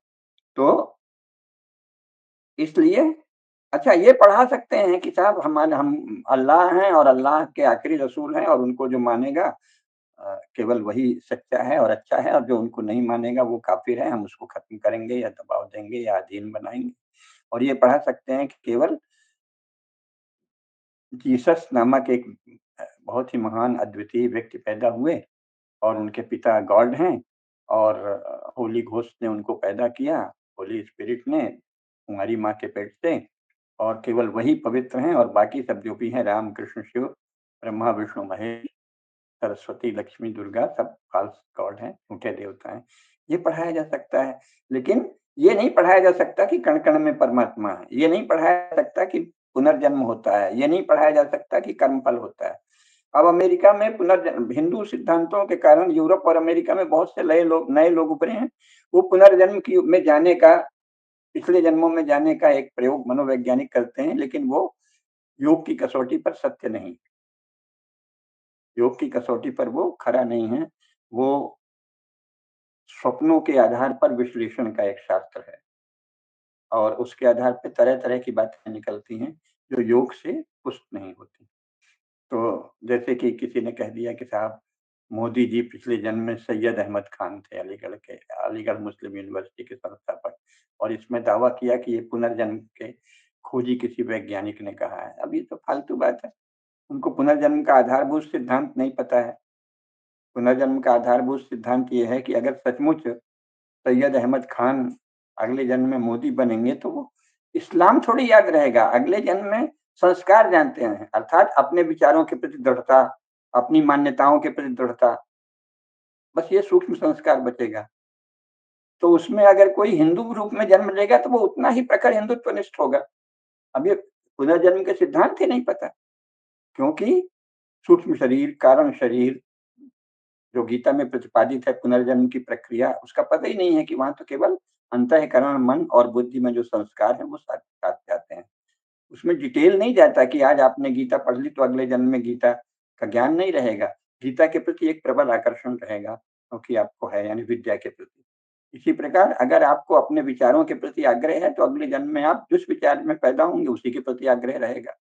तो इसलिए अच्छा ये पढ़ा सकते हैं कि साहब हम अल्लाह हैं और अल्लाह के आखिरी रसूल हैं और उनको जो मानेगा केवल वही सच्चा है और अच्छा है और जो उनको नहीं मानेगा वो काफ़िर है, हम उसको खत्म करेंगे या दबाव देंगे या अधीन बनाएँगे। और ये पढ़ा सकते हैं कि केवल जीसस नामक एक बहुत ही महान अद्वितीय व्यक्ति पैदा हुए और उनके पिता गॉड हैं और होली घोस्ट ने उनको पैदा किया, होली स्पिरिट ने हमारी माँ के पेट से और केवल वही पवित्र हैं और बाकी सब जो भी हैं राम, कृष्ण, शिव, ब्रह्मा, विष्णु, महेश, सरस्वती, लक्ष्मी, दुर्गा सब फ़ॉल्स गॉड हैं, झूठे देवता हैं। ये पढ़ाया जा सकता है, लेकिन ये नहीं पढ़ाया जा सकता कि कण-कण में परमात्मा है। ये नहीं पढ़ाया जा सकता कि पुनर्जन्म होता है। ये नहीं पढ़ाया जा सकता कि कर्मफल होता है। अब अमेरिका में पुनर्जन्म हिंदू सिद्धांतों के कारण यूरोप और अमेरिका में बहुत से नए लोग उभरे हैं। वो पुनर्जन्म की में जाने का, पिछले जन्मों में जाने का एक प्रयोग मनोवैज्ञानिक करते हैं, लेकिन वो योग की कसौटी पर सत्य नहीं। योग की कसौटी पर वो खरा नहीं है। वो स्वप्नों के आधार पर विश्लेषण का एक शास्त्र है और उसके आधार पे तरह-तरह की बातें निकलती हैं, जो योग से पुष्ट नहीं होती। तो जैसे कि किसी ने कह दिया कि साहब मोदी जी पिछले जन्म में सैयद अहमद खान थे अलीगढ़ मुस्लिम यूनिवर्सिटी के संस्थापक और इसमें दावा किया कि ये पुनर्जन्म के खोजी किसी वैज्ञानिक ने कहा है। अब ये तो फालतू बात है। उनको पुनर्जन्म का आधारभूत सिद्धांत नहीं पता है। पुनर्जन्म का आधारभूत सिद्धांत ये है कि अगर सचमुच सैयद अहमद खान अगले जन्म में मोदी बनेंगे तो वो इस्लाम थोड़ी याद रहेगा, अगले जन्म में संस्कार जानते हैं, अर्थात अपने विचारों के प्रति दृढ़ता, अपनी मान्यताओं के प्रति दृढ़ता, बस ये सूक्ष्म संस्कार बचेगा। तो उसमें अगर कोई हिंदू रूप में जन्म लेगा तो वो उतना ही प्रखर हिंदुत्वनिष्ठ होगा। अब ये पुनर्जन्म के सिद्धांत ही नहीं पता, क्योंकि सूक्ष्म शरीर, कारण शरीर जो गीता में प्रतिपादित है पुनर्जन्म की प्रक्रिया, उसका पता ही नहीं है कि वहाँ तो केवल अंतःकरण, मन और बुद्धि में जो संस्कार हैं वो साथ साथ जाते हैं। उसमें डिटेल नहीं जाता कि आज आपने गीता पढ़ ली तो अगले जन्म में गीता का ज्ञान नहीं रहेगा। गीता के प्रति एक प्रबल आकर्षण रहेगा, क्योंकि आपको है यानी विद्या के प्रति। इसी प्रकार अगर आपको अपने विचारों के प्रति आग्रह है तो अगले जन्म में आप जिस विचार में पैदा होंगे उसी के प्रति आग्रह रहेगा।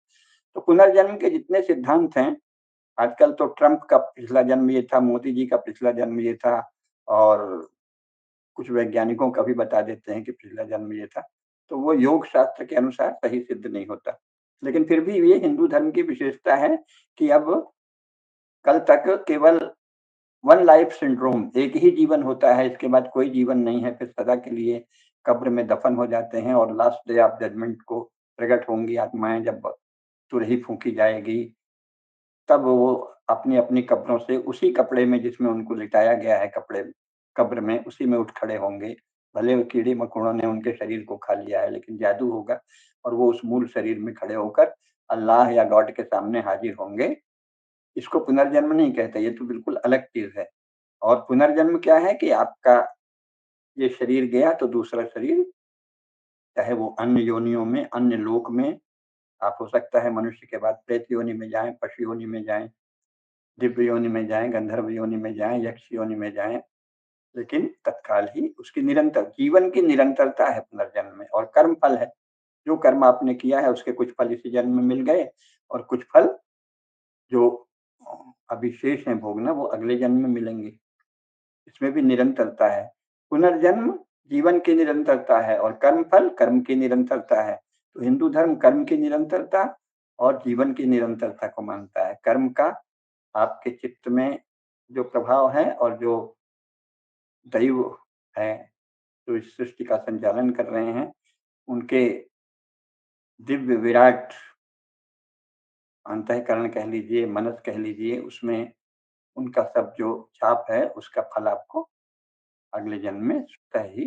तो पुनर्जन्म के जितने सिद्धांत हैं, आजकल तो ट्रंप का पिछला जन्म ये था, मोदी जी का पिछला जन्म ये था, और कुछ वैज्ञानिकों का भी बता देते हैं कि पिछला जन्म ये था, तो वो योग शास्त्र के अनुसार सही सिद्ध नहीं होता। लेकिन फिर भी ये हिंदू धर्म की विशेषता है कि अब कल तक केवल वन लाइफ सिंड्रोम, एक ही जीवन होता है, इसके बाद कोई जीवन नहीं है, फिर सदा के लिए कब्र में दफन हो जाते हैं और लास्ट डे ऑफ जजमेंट को प्रकट होंगी आत्माएं, जब तुरही फूकी जाएगी तब वो अपनी अपनी कब्रों से उसी कपड़े में जिसमें उनको लिटाया गया है कपड़े कब्र में, उसी में उठ खड़े होंगे। भले कीड़े मकोड़ों ने उनके शरीर को खा लिया है, लेकिन जादू होगा और वो उस मूल शरीर में खड़े होकर अल्लाह या गॉड के सामने हाजिर होंगे। इसको पुनर्जन्म नहीं कहते, ये तो बिल्कुल अलग चीज है। और पुनर्जन्म क्या है कि आपका ये शरीर गया तो दूसरा शरीर, चाहे वो अन्य योनियों में, अन्य लोक में, आप हो सकता है मनुष्य के बाद प्रेत योनि में जाएं, पशु योनि में जाएं, दिव्य योनि में जाएं, गंधर्व योनि में जाएं, यक्ष योनि में जाएं, लेकिन तत्काल ही उसकी निरंतर जीवन की निरंतरता है पुनर्जन्म में। और कर्म फल है, जो कर्म आपने किया है उसके कुछ फल इसी जन्म में मिल गए और कुछ फल जो अभी शेष है भोगना वो अगले जन्म में मिलेंगे। इसमें भी निरंतरता है। पुनर्जन्म जीवन की निरंतरता है और कर्म फल कर्म की निरंतरता है। तो हिंदू धर्म कर्म की निरंतरता और जीवन की निरंतरता को मानता है। कर्म का आपके चित्त में जो प्रभाव है और जो दैव है जो इस सृष्टि का संचालन कर रहे हैं, उनके दिव्य विराट अंतःकरण कह लीजिए, मनस कह लीजिए, उसमें उनका सब जो छाप है उसका फल आपको अगले जन्म में स्वतः ही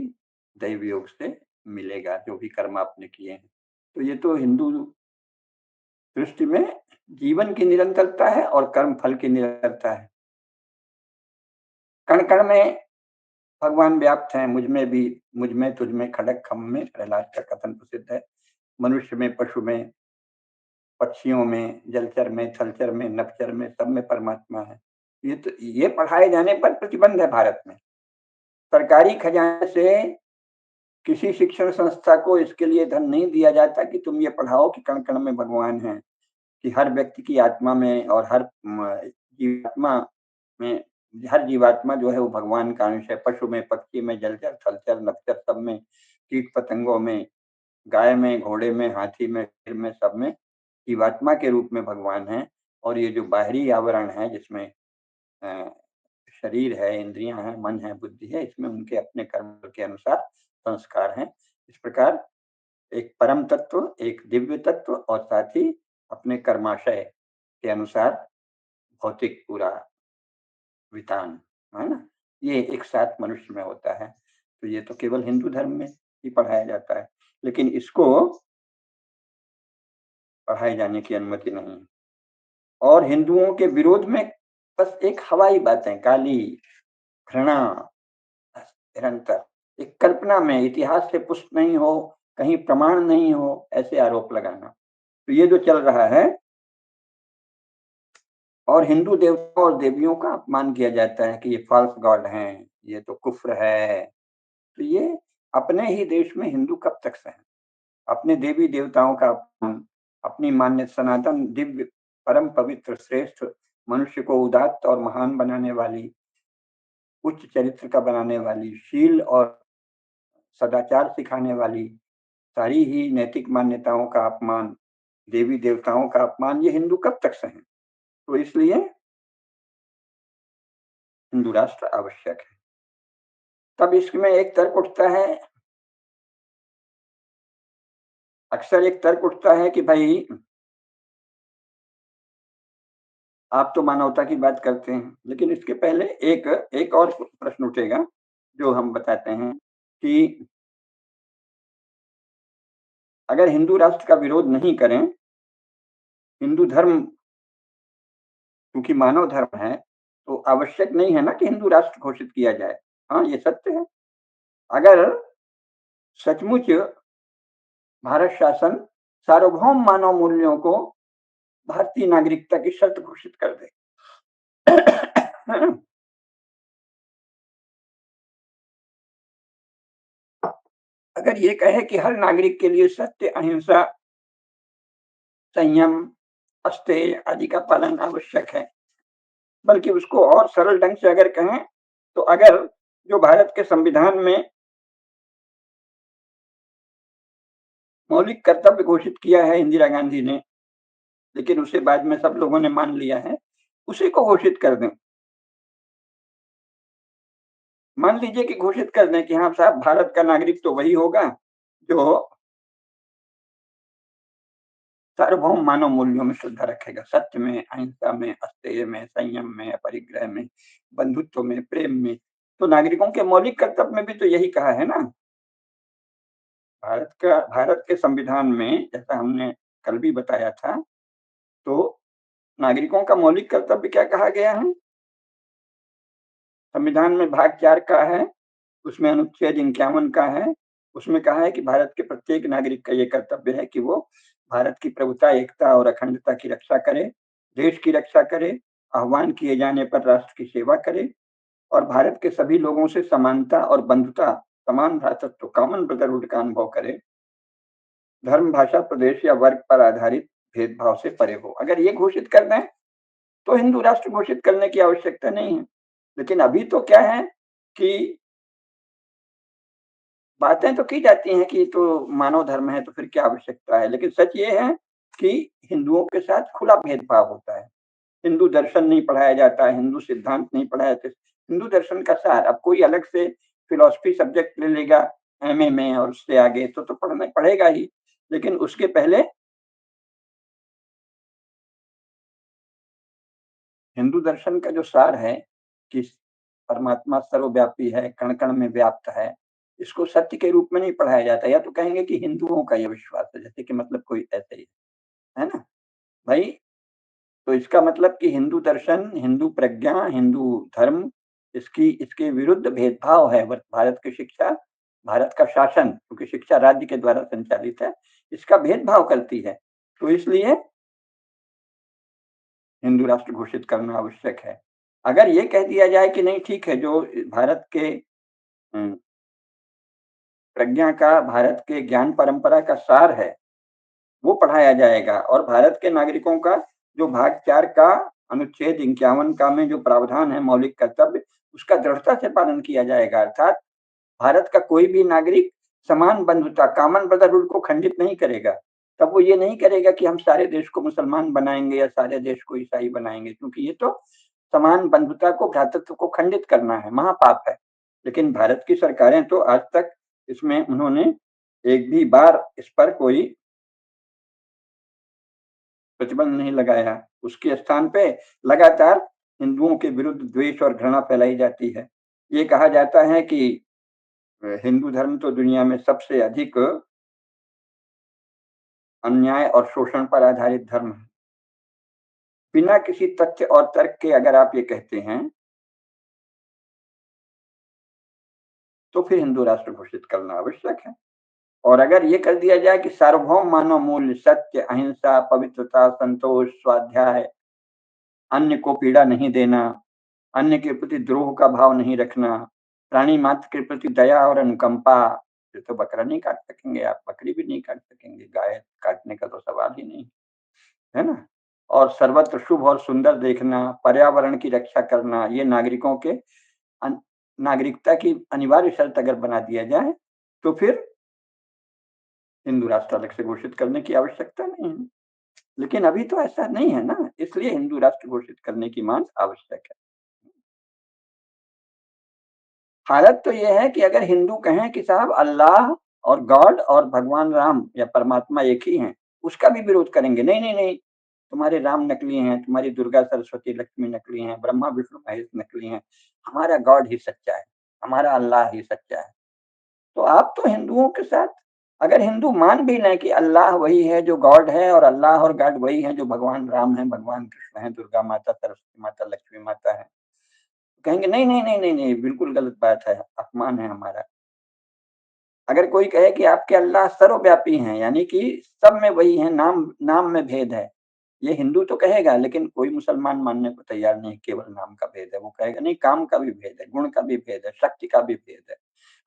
दैव योग से मिलेगा, जो भी कर्म आपने किए हैं। तो ये तो हिंदू दृष्टि में जीवन की निरंतरता है और कर्म फल की निरंतरता है। कण कण में भगवान व्याप्त हैं, मुझ में भी, मुझ में तुझ में खड़क खम में, प्रहलाद का कथन प्रसिद्ध है। मनुष्य में, पशु में, पक्षियों में, जलचर में, थलचर में, नभचर में, सब में परमात्मा है। ये पढ़ाए जाने पर प्रतिबंध है भारत में। सरकारी खजाने से किसी शिक्षण संस्था को इसके लिए धन नहीं दिया जाता कि तुम ये पढ़ाओ कि कण कण में भगवान है, कि हर व्यक्ति की आत्मा में और हर जीवात्मा में, हर जीवात्मा जो है वो भगवान का अंश है। पशु में, पक्षी में, जलचर, थलचर, नभचर, सब में, कीट पतंगों में, गाय में, घोड़े में, हाथी में, सिर में, सब में जीवात्मा के रूप में भगवान है। और ये जो बाहरी आवरण है जिसमें शरीर है, इंद्रियां हैं, मन है, बुद्धि है, इसमें उनके अपने कर्म के अनुसार संस्कार हैं। इस प्रकार एक परम तत्व, एक दिव्य तत्व और साथ ही अपने कर्माशय के अनुसार भौतिक पूरा वितान, है ना? ये एक साथ मनुष्य में होता है। तो ये तो केवल हिंदू धर्म में ही पढ़ाया जाता है, लेकिन इसको पढ़ाए जाने की अनुमति नहीं है। और हिंदुओं के विरोध में बस एक हवाई बातें, गाली, घृणा, निरंतर एक कल्पना में, इतिहास से पुष्ट नहीं हो, कहीं प्रमाण नहीं हो, ऐसे आरोप लगाना। तो ये जो चल रहा है, और हिंदू देवताओं और देवियों का अपमान किया जाता है कि ये फॉल्स गॉड हैं, ये तो कुफ्र है। तो ये अपने ही देश में हिंदू कब तक सहे? अपने देवी देवताओं का अपमान, अपनी मान्य सनातन दिव्य परम पवित्र श्रेष्ठ मनुष्य को उदात्त और महान बनाने वाली, उच्च चरित्र का बनाने वाली, शील और सदाचार सिखाने वाली सारी ही नैतिक मान्यताओं का अपमान, देवी देवताओं का अपमान, ये हिंदू कब तक सहे? तो इसलिए हिंदू राष्ट्र आवश्यक है। तब इसमें एक तर्क उठता है, अक्सर एक तर्क उठता है कि भाई आप तो मानवता की बात करते हैं, लेकिन इसके पहले एक एक और प्रश्न उठेगा जो हम बताते हैं कि अगर हिंदू राष्ट्र का विरोध नहीं करें, हिंदू धर्म क्योंकि मानव धर्म है, तो आवश्यक नहीं है ना कि हिंदू राष्ट्र घोषित किया जाए। हाँ, ये सत्य है। अगर सचमुच भारत शासन सार्वभौम मानव मूल्यों को भारतीय नागरिकता की शर्त घोषित कर दे अगर ये कहे कि हर नागरिक के लिए सत्य, अहिंसा, संयम, अस्तेय आदि का पालन आवश्यक है, बल्कि उसको और सरल ढंग से अगर कहें, तो अगर जो भारत के संविधान में मौलिक कर्तव्य घोषित किया है इंदिरा गांधी ने, लेकिन उसे बाद में सब लोगों ने मान लिया है, उसी को घोषित कर दें। मान लीजिए कि घोषित कर दें कि हाँ साहब, भारत का नागरिक तो वही होगा जो सार्वभौम मानव मूल्यों में श्रद्धा रखेगा, सत्य में, अहिंसा में, अस्तेय में, संयम में, अपरिग्रह में, बंधुत्व में, प्रेम में। तो नागरिकों के मौलिक कर्तव्य में भी तो यही कहा है ना। भारत के संविधान में, जैसा हमने कल भी बताया था, तो नागरिकों का मौलिक कर्तव्य क्या कहा गया है? संविधान में भाग 4 का है, उसमें अनुच्छेद 51 का है। उसमें कहा है कि भारत के प्रत्येक नागरिक का ये कर्तव्य है कि वो भारत की प्रभुता, एकता और अखंडता की रक्षा करे, देश की रक्षा करे, आह्वान किए जाने पर राष्ट्र की सेवा करे और भारत के सभी लोगों से समानता और बंधुता, समान भ्रातृत्व, कॉमन ब्रदरहुड का अनुभव करे, धर्म, भाषा, प्रदेश या वर्ग पर आधारित भेदभाव से परे हो। अगर ये घोषित कर दें, तो हिंदू राष्ट्र घोषित करने की आवश्यकता नहीं है। लेकिन अभी तो क्या है कि बातें तो की जाती हैं कि तो मानव धर्म है, तो फिर क्या आवश्यकता है। लेकिन सच ये है कि हिंदुओं के साथ खुला भेदभाव होता है। हिंदू दर्शन नहीं पढ़ाया जाता है, हिंदू सिद्धांत नहीं पढ़ाया जाता। हिंदू दर्शन का सार, अब कोई अलग से फिलॉसफी सब्जेक्ट ले लेगा एमए में और उससे आगे तो पढ़ना पड़ेगा ही। लेकिन उसके पहले हिंदू दर्शन का जो सार है कि परमात्मा सर्वव्यापी है, कण-कण में व्याप्त है, इसको सत्य के रूप में नहीं पढ़ाया जाता। या तो कहेंगे कि हिंदुओं का ये विश्वास है, जैसे कि मतलब कोई ऐसे ही, है ना? भाई, तो इसका मतलब कि हिंदू दर्शन, हिंदू प्रज्ञा, हिंदू धर्म, इसकी इसके विरुद्ध भेदभाव है। भारत की शिक्षा, भारत का शासन, क्योंकि शिक्षा राज्य के द्वारा संचालित है, इसका भेदभाव करती है। तो इसलिए हिंदू राष्ट्र घोषित करना आवश्यक है। अगर ये कह दिया जाए कि नहीं ठीक है, जो भारत के प्रज्ञा का, भारत के ज्ञान परंपरा का सार है, वो पढ़ाया जाएगा और भारत के नागरिकों का जो भाग 4 का अनुच्छेद 51 का में जो प्रावधान है मौलिक कर्तव्य, उसका दृढ़ता से पालन किया जाएगा। अर्थात भारत का कोई भी नागरिक समान बंधुता, कॉमन ब्रदरहुड को खंडित नहीं करेगा। तब वो ये नहीं करेगा कि हम सारे देश को मुसलमान बनाएंगे या सारे देश को ईसाई बनाएंगे, क्योंकि ये तो समान बंधुता को, भ्रातृत्व को खंडित करना है, महापाप है। लेकिन भारत की सरकारें तो आज तक इसमें उन्होंने एक भी बार इस पर कोई प्रतिबंध नहीं लगाया। उसके स्थान पे लगातार हिंदुओं के विरुद्ध द्वेष और घृणा फैलाई जाती है। ये कहा जाता है कि हिंदू धर्म तो दुनिया में सबसे अधिक अन्याय और शोषण पर आधारित धर्म है। बिना किसी तथ्य और तर्क के अगर आप ये कहते हैं, तो फिर हिंदू राष्ट्र घोषित करना आवश्यक है। और अगर ये कर दिया जाए कि सार्वभौम मानव मूल्य, सत्य, अहिंसा, पवित्रता, संतोष, स्वाध्याय, अन्य को पीड़ा नहीं देना, अन्य के प्रति द्रोह का भाव नहीं रखना, प्राणी मात्र के प्रति दया और अनुकंपा, फिर तो बकरा नहीं काट सकेंगे आप, बकरी भी नहीं काट सकेंगे, गाय काटने का तो सवाल ही नहीं, है ना? और सर्वत्र शुभ और सुंदर देखना, पर्यावरण की रक्षा करना, ये नागरिकों के नागरिकता की अनिवार्य शर्त अगर बना दिया जाए, तो फिर हिंदू राष्ट्र अलग से घोषित करने की आवश्यकता नहीं है। लेकिन अभी तो ऐसा नहीं है ना, इसलिए हिंदू राष्ट्र घोषित करने की मांग आवश्यक है। हालत तो ये है कि अगर हिंदू कहें कि साहब अल्लाह और गॉड और भगवान राम या परमात्मा एक ही हैं, उसका भी विरोध करेंगे। नहीं, नहीं, नहीं, तुम्हारे राम नकली हैं, तुम्हारी दुर्गा, सरस्वती, लक्ष्मी नकली हैं, ब्रह्मा, विष्णु, महेश नकली हैं, हमारा गॉड ही सच्चा है, हमारा अल्लाह ही सच्चा है। तो आप तो हिंदुओं के साथ, अगर हिंदू मान भी लें कि अल्लाह वही है जो गॉड है और अल्लाह और गॉड वही है जो भगवान राम है, भगवान कृष्ण है, दुर्गा माता, सरस्वती माता, लक्ष्मी माता है, कहेंगे नहीं, नहीं, नहीं, नहीं, नहीं, बिल्कुल गलत बात है, अपमान है हमारा। अगर कोई कहे कि आपके अल्लाह सर्वव्यापी हैं, यानी कि सब में वही है, नाम नाम में भेद है, ये हिंदू तो कहेगा, लेकिन कोई मुसलमान मानने को तैयार नहीं, केवल नाम का भेद है। वो कहेगा नहीं, काम का भी भेद है, गुण का भी भेद है, शक्ति का भी भेद है।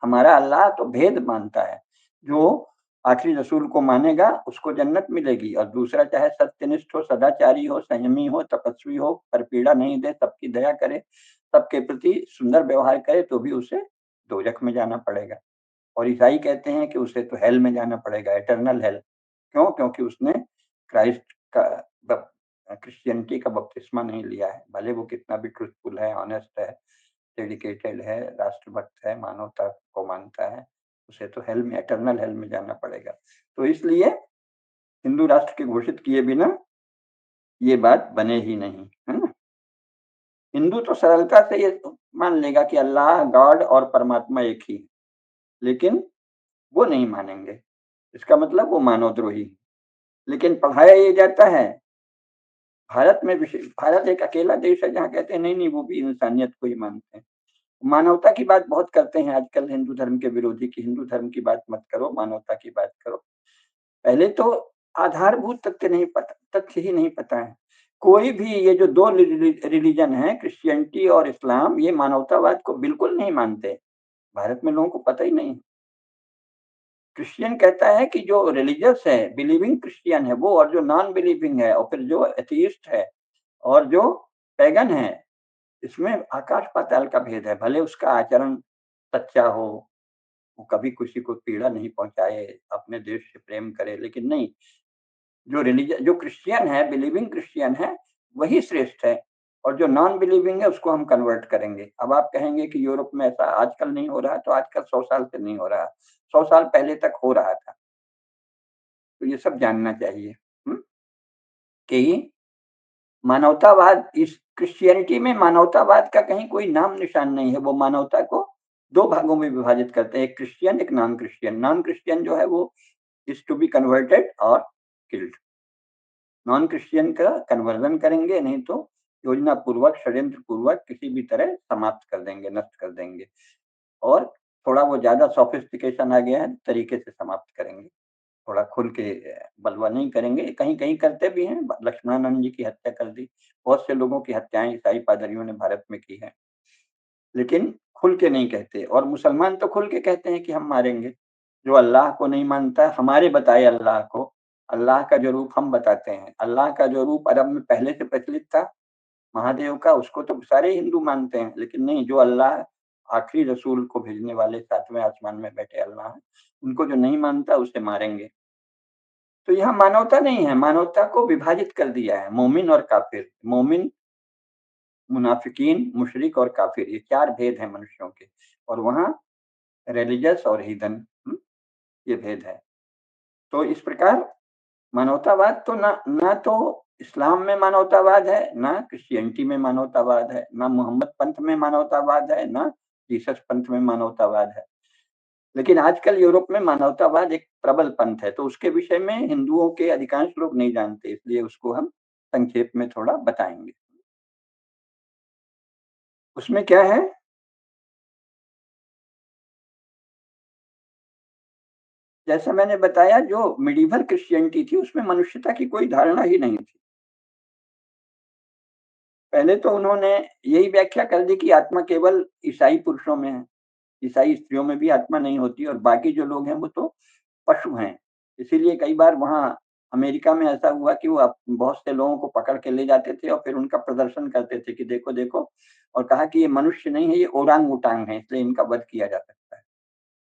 हमारा अल्लाह तो भेद मानता है। जो आखिरी रसूल को मानेगा उसको जन्नत मिलेगी, और दूसरा चाहे सत्यनिष्ठ हो, सदाचारी हो, संयमी हो, तपस्वी हो, परपीड़ा नहीं दे, सबकी दया करे, सबके प्रति सुंदर व्यवहार करे, तो भी उसे दोजख में जाना पड़ेगा। और ईसाई कहते हैं कि उसे तो हेल में जाना पड़ेगा, इटर्नल हेल। क्यों? क्योंकि उसने क्राइस्ट का क्रिश्चियनिटी का बपतिस्मा नहीं लिया है। भले वो कितना भी ट्रूथफुल है, ऑनेस्ट है, डेडिकेटेड है, राष्ट्रभक्त है, मानवता को मानता है, उसे तो हेल में, इटर्नल हेल में जाना पड़ेगा। तो इसलिए हिंदू राष्ट्र के घोषित किए बिना ये बात बने ही नहीं, है ना? हिंदू तो सरलता से ये मान लेगा कि अल्लाह, गॉड और परमात्मा एक ही, लेकिन वो नहीं मानेंगे। इसका मतलब वो मानवद्रोही। लेकिन पढ़ाया ये जाता है, भारत एक अकेला देश है जहाँ कहते हैं नहीं नहीं वो भी इंसानियत को ही मानते हैं। मानवता की बात बहुत करते हैं आजकल हिंदू धर्म के विरोधी, कि हिंदू धर्म की बात मत करो, मानवता की बात करो। पहले तो आधारभूत तथ्य ही नहीं पता है। कोई भी ये जो दो रिलीजन है, क्रिश्चियनिटी और इस्लाम, ये मानवतावाद को बिल्कुल नहीं मानते। भारत में लोगों को पता ही नहीं। क्रिश्चियन कहता है कि जो रिलीजियस है, बिलीविंग क्रिश्चियन है वो, और जो नॉन बिलीविंग है, और फिर जो एथियस्ट है और जो पैगन है, इसमें आकाश पाताल का भेद है। भले उसका आचरण सच्चा हो, वो कभी किसी को पीड़ा नहीं पहुंचाए, अपने देश से प्रेम करे, लेकिन नहीं, जो क्रिश्चियन है, बिलीविंग क्रिश्चियन है, वही श्रेष्ठ है, और जो नॉन बिलीविंग है उसको हम कन्वर्ट करेंगे। अब आप कहेंगे कि यूरोप में ऐसा आजकल नहीं हो रहा, तो आजकल 100 साल से नहीं हो रहा, 100 साल पहले तक हो रहा था। तो ये सब जानना चाहिए कि मानवतावाद, इस क्रिश्चियनिटी में मानवतावाद का कहीं कोई नाम निशान नहीं है। वो मानवता को दो भागों में विभाजित करते हैं, एक क्रिश्चियन, एक नॉन क्रिश्चियन। नॉन क्रिश्चियन जो है वो इज टू बी कन्वर्टेड और किल्ड। नॉन क्रिश्चियन का कन्वर्जन करेंगे, नहीं तो योजना पूर्वक, षड्यंत्र पूर्वक किसी भी तरह समाप्त कर देंगे, नष्ट कर देंगे। और थोड़ा वो ज्यादा सोफिस्टिकेशन आ गया है, तरीके से समाप्त करेंगे, थोड़ा खुल के बलवा नहीं करेंगे। कहीं कहीं करते भी हैं, लक्ष्मणानंद जी की हत्या कर दी, बहुत से लोगों की हत्याएं ईसाई पादरियों ने भारत में की है, लेकिन खुल के नहीं कहते। और मुसलमान तो खुल के कहते हैं कि हम मारेंगे। जो अल्लाह को नहीं मानता, हमारे बताए अल्लाह को, अल्लाह का जो रूप हम बताते हैं, अल्लाह का जो रूप अरब में पहले से प्रचलित था महादेव का, उसको तो सारे हिंदू मानते हैं। लेकिन नहीं, जो अल्लाह आखिरी रसूल को भेजने वाले, सातवें आसमान में बैठे अल्लाह है, उनको जो नहीं मानता उसे मारेंगे। तो यहाँ मानवता नहीं है, मानवता को विभाजित कर दिया है, मोमिन और काफिर, मोमिन, मुनाफिकीन, मुशरिक और काफिर, ये चार भेद हैं मनुष्यों के। और वहाँ रिलीजियस और हीदन, ये भेद है। तो इस प्रकार मानवतावाद तो ना तो इस्लाम में मानवतावाद है, ना क्रिश्चियनिटी में मानवतावाद है, ना मोहम्मद पंथ में मानवतावाद है, ना जीसस पंथ में मानवतावाद है। लेकिन आजकल यूरोप में मानवतावाद एक प्रबल पंथ है, तो उसके विषय में हिंदुओं के अधिकांश लोग नहीं जानते, इसलिए उसको हम संक्षेप में थोड़ा बताएंगे। उसमें क्या है, जैसा मैंने बताया, जो मिडिवल क्रिश्चियनिटी थी उसमें मनुष्यता की कोई धारणा ही नहीं थी। पहले तो उन्होंने यही व्याख्या कर दी कि आत्मा केवल ईसाई पुरुषों में है, ईसाई स्त्रियों में भी आत्मा नहीं होती, और बाकी जो लोग हैं वो तो पशु हैं। इसीलिए कई बार वहाँ अमेरिका में ऐसा हुआ कि वो बहुत से लोगों को पकड़ के ले जाते थे और फिर उनका प्रदर्शन करते थे कि देखो देखो, और कहा कि ये मनुष्य नहीं है, ये ओरांग उटांग है, इसलिए इनका वध किया जा सकता है।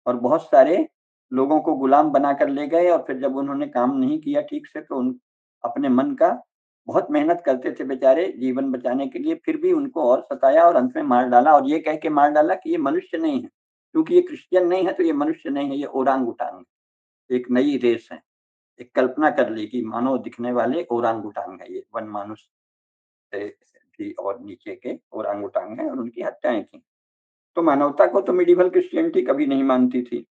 और बहुत सारे लोगों को गुलाम बनाकर ले गए, और फिर जब उन्होंने काम नहीं किया ठीक से, तो उन अपने मन का बहुत मेहनत करते थे बेचारे जीवन बचाने के लिए, फिर भी उनको और सताया और अंत में मार डाला, और ये कह के मार डाला कि ये मनुष्य नहीं है, क्योंकि ये क्रिश्चियन नहीं है तो ये मनुष्य नहीं है, ये ओरांग उटांग है, एक नई रेस है। एक कल्पना कर ली कि मानव दिखने वाले ओरांग उटांग है, ये वन मानुष से भी और नीचे के ओरांग उटांग है, और उनकी हत्याएं की। तो मानवता को तो मिडिवल क्रिश्चियनिटी कभी नहीं मानती थी,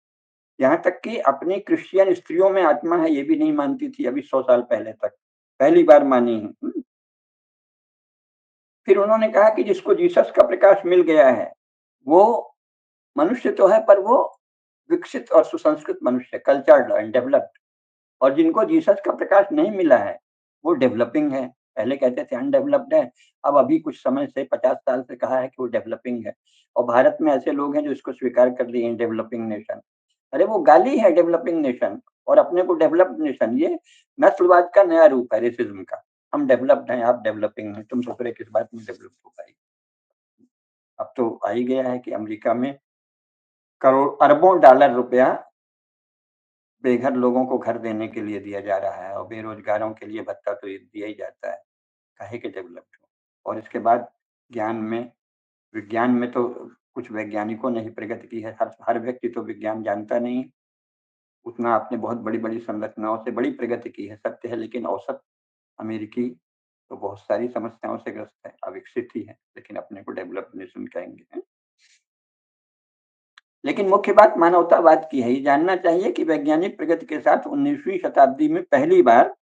यहाँ तक कि अपनी क्रिश्चियन स्त्रियों में आत्मा है ये भी नहीं मानती थी, अभी 100 साल पहले तक पहली बार मानी है। फिर उन्होंने कहा कि जिसको जीसस का प्रकाश मिल गया है वो मनुष्य तो है, पर वो विकसित और सुसंस्कृत मनुष्य, कल्चर्ड एंड डेवलप्ड। और जिनको जीसस का प्रकाश नहीं मिला है वो डेवलपिंग है। पहले कहते थे अनडेवलप्ड है, अब अभी कुछ समय से 50 साल से कहा है कि वो डेवलपिंग है। और भारत में ऐसे लोग हैं जो इसको स्वीकार कर लिए हैं, डेवलपिंग नेशन। अरे वो गाली है डेवलपिंग नेशन और अपने को डेवलप्ड नेशन। ये नस्लवाद का नया रूप है रेसिज्म का। हम डेवलप्ड हैं, आप डेवलपिंग हैं, तुम दूसरे किस बात में डेवलप हो पाएगी। अब तो आ ही गया है कि अमेरिका में करोड़ अरबों डॉलर रुपया बेघर लोगों को घर देने के लिए दिया जा रहा है और बेरोजगारों के लिए भत्ता तो दिया ही जाता है। काहे के डेवलप्ड हो। और इसके बाद ज्ञान में, विज्ञान में तो कुछ वैज्ञानिकों ने ही प्रगति की है। हर व्यक्ति तो विज्ञान जानता नहीं। उतना आपने बहुत बड़ी-बड़ी संरचनाओं से बड़ी प्रगति की है, सत्य है, लेकिन औसत अमेरिकी तो बहुत सारी समस्याओं से ग्रस्त है, अविकसित ही है, लेकिन अपने को डेवलप्ड नेशन कहेंगे। लेकिन मुख्य बात मानवतावाद की है। ये जानना चाहिए कि वैज्ञानिक प्रगति के साथ 19वीं शताब्दी में पहली बार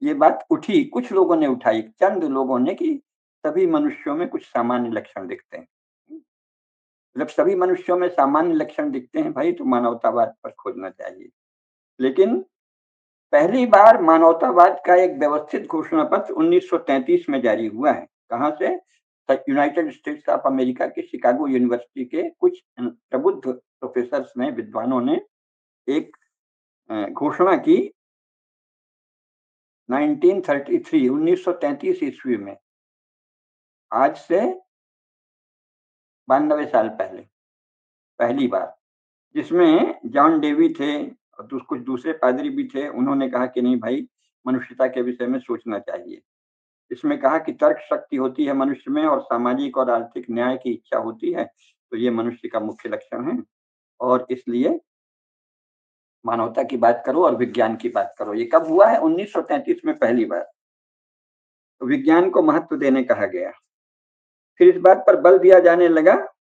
ये बात उठी, कुछ लोगों ने उठाई, चंद लोगों ने, कि सभी मनुष्यों में कुछ सामान्य लक्षण दिखते हैं। जब सभी मनुष्यों में सामान्य लक्षण दिखते हैं भाई, तो मानवतावाद पर खोजना चाहिए। लेकिन पहली बार मानवतावाद का एक व्यवस्थित घोषणा पत्र 1933 में जारी हुआ है। कहाँ से? यूनाइटेड स्टेट्स ऑफ अमेरिका के शिकागो यूनिवर्सिटी के कुछ प्रबुद्ध प्रोफेसर्स ने, विद्वानों ने एक घोषणा की 1933 ईस्वी में, आज से 92 साल पहले पहली बार, जिसमें जॉन डेवी थे और कुछ दूसरे पादरी भी थे। उन्होंने कहा कि नहीं भाई, मनुष्यता के विषय में सोचना चाहिए। इसमें कहा कि तर्क शक्ति होती है मनुष्य में और सामाजिक और आर्थिक न्याय की इच्छा होती है, तो ये मनुष्य का मुख्य लक्षण है। और इसलिए मानवता की बात करो और विज्ञान की बात करो। ये कब हुआ है? 1933 में पहली बार। तो विज्ञान को महत्व देने कहा गया। फिर इस बात पर बल दिया जाने लगा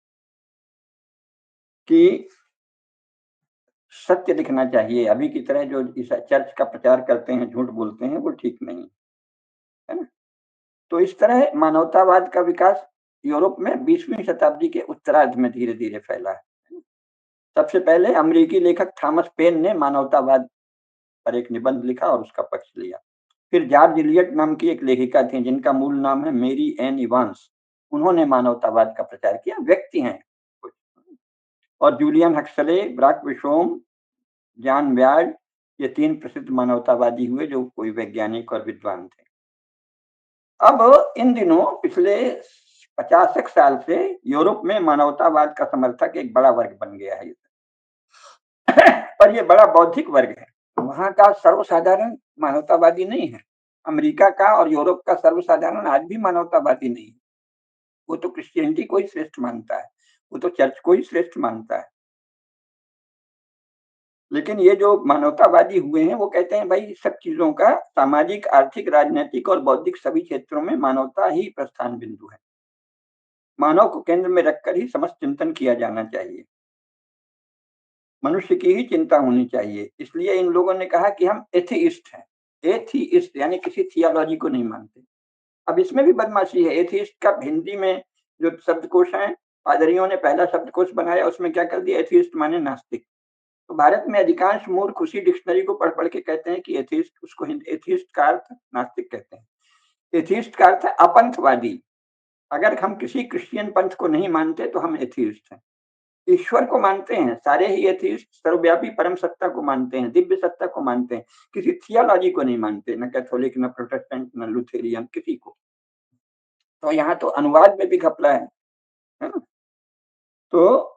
कि सत्य दिखना चाहिए। अभी की तरह जो चर्च का प्रचार करते हैं, झूठ बोलते हैं, वो ठीक नहीं है ना। तो इस तरह मानवतावाद का विकास यूरोप में 20वीं शताब्दी के उत्तरार्ध में धीरे धीरे फैला है। सबसे पहले अमेरिकी लेखक थॉमस पेन ने मानवतावाद पर एक निबंध लिखा और उसका पक्ष लिया। फिर जॉर्ज इलियट नाम की एक लेखिका थी, जिनका मूल नाम है मेरी एन इवांस। उन्होंने मानवतावाद का प्रचार किया, व्यक्ति हैं। और जूलियन हक्सले, ब्राक विशोम, जॉन व्यार्ड, ये 3 प्रसिद्ध मानवतावादी हुए जो कोई वैज्ञानिक और विद्वान थे। अब इन दिनों पिछले 50 साल से यूरोप में मानवतावाद का समर्थक एक बड़ा वर्ग बन गया है। पर ये बड़ा बौद्धिक वर्ग है। वहां का सर्वसाधारण मानवतावादी नहीं है। अमेरिका का और यूरोप का सर्वसाधारण आज भी मानवतावादी नहीं है। वो तो क्रिश्चियनिटी को ही श्रेष्ठ मानता है, वो तो चर्च को ही श्रेष्ठ मानता है। लेकिन ये जो मानवतावादी हुए हैं, वो कहते हैं भाई सब चीजों का सामाजिक, आर्थिक, राजनीतिक और बौद्धिक सभी क्षेत्रों में मानवता ही प्रस्थान बिंदु है। मानव को केंद्र में रखकर ही समस्त चिंतन किया जाना चाहिए। मनुष्य की ही चिंता होनी चाहिए। इसलिए इन लोगों ने कहा कि हम एथीइस्ट हैं। एथीइस्ट यानी किसी थियोलॉजी को नहीं मानते। अब इसमें भी बदमाशी है। एथीइस्ट का हिंदी में जो शब्दकोश है, पादरियों ने पहला शब्दकोश बनाया, उसमें क्या कर दिया? एथीइस्ट माने नास्तिक। तो भारत में अधिकांश मूर्ख उसी डिक्शनरी को पढ़ पढ़ के कहते हैं कि एथीइस्ट, उसको एथीइस्ट का अर्थ नास्तिक कहते हैं। एथीइस्ट का अर्थ है अपंथवादी। अगर हम किसी क्रिश्चियन पंथ को नहीं मानते तो हम एथीइस्ट हैं। ईश्वर को मानते हैं, सारे ही एथीइस्ट सर्वव्यापी परम सत्ता को मानते हैं, दिव्य सत्ता को मानते हैं, किसी थियोलॉजी को नहीं मानते, न कैथोलिक, न प्रोटेस्टेंट, न लुथेरियन, किसी को। तो यहाँ तो अनुवाद में भी घपला है ना। तो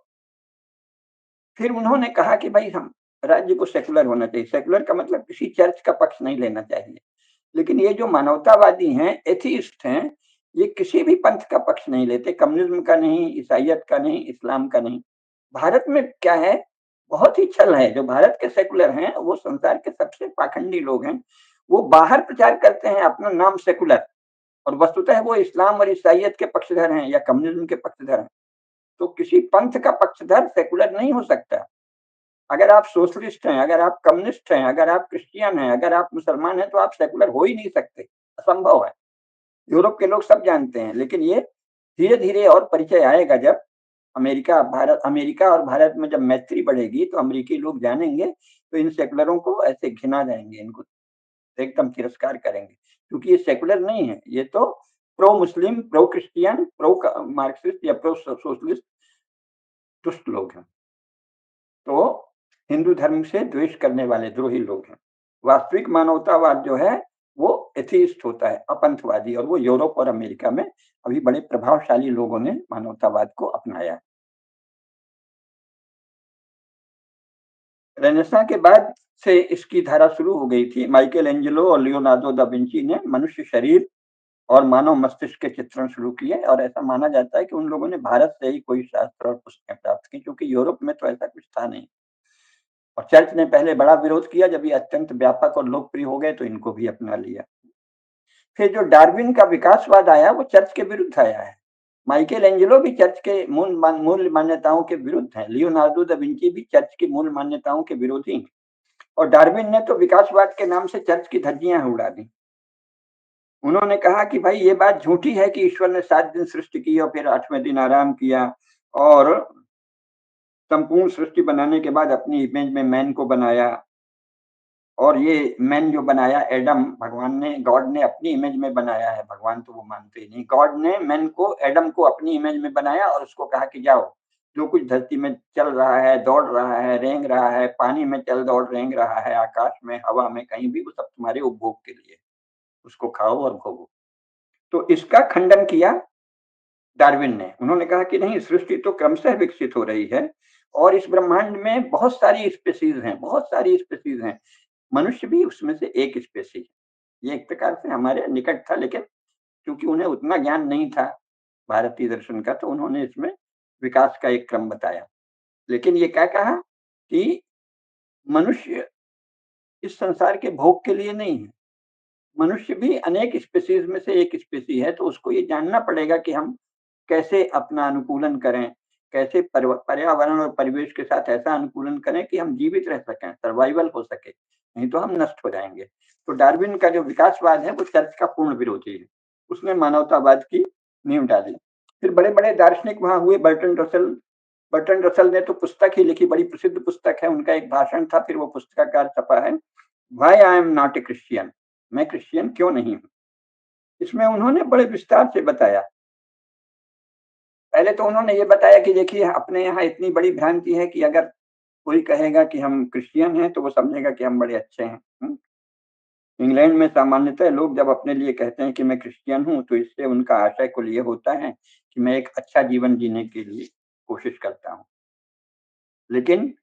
फिर उन्होंने कहा कि भाई हम राज्य को सेकुलर होना चाहिए। सेकुलर का मतलब किसी चर्च का पक्ष नहीं लेना चाहिए। लेकिन ये जो मानवतावादी हैं, एथीइस्ट हैं, ये किसी भी पंथ का पक्ष नहीं लेते, कम्युनिज्म का नहीं, ईसाइयत का नहीं, इस्लाम का नहीं। भारत में क्या है, बहुत ही छल है। जो भारत के सेकुलर हैं, वो संसार के सबसे पाखंडी लोग हैं। वो बाहर प्रचार करते हैं अपना नाम सेकुलर, और वस्तुतः वो इस्लाम और ईसाइयत के पक्षधर हैं या कम्युनिज्म के पक्षधर हैं। तो किसी पंथ का पक्षधर सेकुलर नहीं हो सकता। अगर आप सोशलिस्ट हैं, अगर आप कम्युनिस्ट हैं, अगर आप क्रिश्चियन हैं, अगर आप मुसलमान हैं, तो आप सेकुलर हो ही नहीं सकते, असंभव है। यूरोप के लोग सब जानते हैं। लेकिन ये धीरे धीरे और परिचय आएगा जब अमेरिका और भारत में जब मैत्री बढ़ेगी, तो अमेरिकी लोग जानेंगे, तो इन सेकुलरों को ऐसे घिना जाएंगे, इनको एकदम तिरस्कार करेंगे, क्योंकि ये सेकुलर नहीं है। ये तो प्रो मुस्लिम, प्रो क्रिश्चियन, प्रो मार्क्सिस्ट या प्रो सोशलिस्ट दुष्ट लोग हैं। तो हिंदू धर्म से द्वेष करने वाले द्रोही लोग हैं। वास्तविक मानवतावाद जो है वो एथीस्ट होता है, अपंथवादी, और वो यूरोप और अमेरिका में अभी बड़े प्रभावशाली लोगों ने मानवतावाद को अपनाया है। रेनेसां के बाद से इसकी धारा शुरू हो गई थी। माइकल एंजेलो और लियोनार्डो दा विंची ने मनुष्य शरीर और मानव मस्तिष्क के चित्रण शुरू किए, और ऐसा माना जाता है कि उन लोगों ने भारत से ही कोई शास्त्र और पुस्तकें प्राप्त की, क्योंकि यूरोप में तो ऐसा कुछ था नहीं। और चर्च ने पहले बड़ा विरोध किया, जब ये अत्यंत व्यापक और लोकप्रिय हो गए तो इनको भी अपना लिया। फिर जो डार्विन का विकासवाद आया वो चर्च के विरुद्ध आया है। माइकल एंजेलो भी चर्च के मूल मान्यताओं के विरुद्ध है। लियोनार्डो दा विंची भी चर्च की मूल मान्यताओं के विरोधी हैं। और डार्विन ने तो विकासवाद के नाम से चर्च की धज्जियां उड़ा दी। उन्होंने कहा कि भाई ये बात झूठी है कि ईश्वर ने 7 दिन सृष्टि की और फिर 8वें दिन आराम किया, और संपूर्ण सृष्टि बनाने के बाद अपनी इमेज में मैन को बनाया। और ये मैन जो बनाया एडम, भगवान ने, गॉड ने अपनी इमेज में बनाया है। भगवान तो वो मानते ही नहीं। गॉड ने मैन को, एडम को अपनी इमेज में बनाया और उसको कहा कि जाओ, जो कुछ धरती में चल रहा है, दौड़ रहा है, रेंग रहा है, पानी में चल दौड़ रेंग रहा है, आकाश में, हवा में, कहीं भी, वो सब तुम्हारे उपभोग के लिए, उसको खाओ और भोगो। तो इसका खंडन किया डार्विन ने। उन्होंने कहा कि नहीं, सृष्टि तो क्रमशः विकसित हो रही है और इस ब्रह्मांड में बहुत सारी स्पेसीज हैं, बहुत सारी स्पेसीज हैं। मनुष्य भी उसमें से एक स्पेसीज है। ये एक प्रकार से हमारे निकट था, लेकिन क्योंकि उन्हें उतना ज्ञान नहीं था भारतीय दर्शन का, तो उन्होंने इसमें विकास का एक क्रम बताया। लेकिन ये क्या कहा कि मनुष्य इस संसार के भोग के लिए नहीं है। मनुष्य भी अनेक स्पेसीज में से एक स्पेसी है, तो उसको ये जानना पड़ेगा कि हम कैसे अपना अनुकूलन करें, कैसे पर्यावरण और परिवेश के साथ ऐसा अनुकूलन करें कि हम जीवित रह सकें, सर्वाइवल हो सके, नहीं तो हम नष्ट हो जाएंगे। तो डार्विन का जो विकासवाद है वो चर्च का पूर्ण विरोधी है। उसने मानवतावाद की नींव डाली। फिर बड़े बड़े दार्शनिक वहां हुए। बर्टन रसल ने तो पुस्तक ही लिखी, बड़ी प्रसिद्ध पुस्तक है, उनका एक भाषण था, फिर वो पुस्तकाकार छपा है, why I am not a Christian, मैं क्रिश्चियन क्यों नहीं हूं। इसमें उन्होंने बड़े विस्तार से बताया। पहले तो उन्होंने ये बताया कि देखिए, अपने यहाँ इतनी बड़ी भ्रांति है कि अगर कोई कहेगा कि हम क्रिश्चियन हैं तो वो समझेगा कि हम बड़े अच्छे हैं। इंग्लैंड में सामान्यतः लोग जब अपने लिए कहते हैं कि मैं क्रिश्चियन हूँ, तो इससे उनका आशय कुल ये होता है कि मैं एक अच्छा जीवन जीने के लिए कोशिश करता हूँ। लेकिन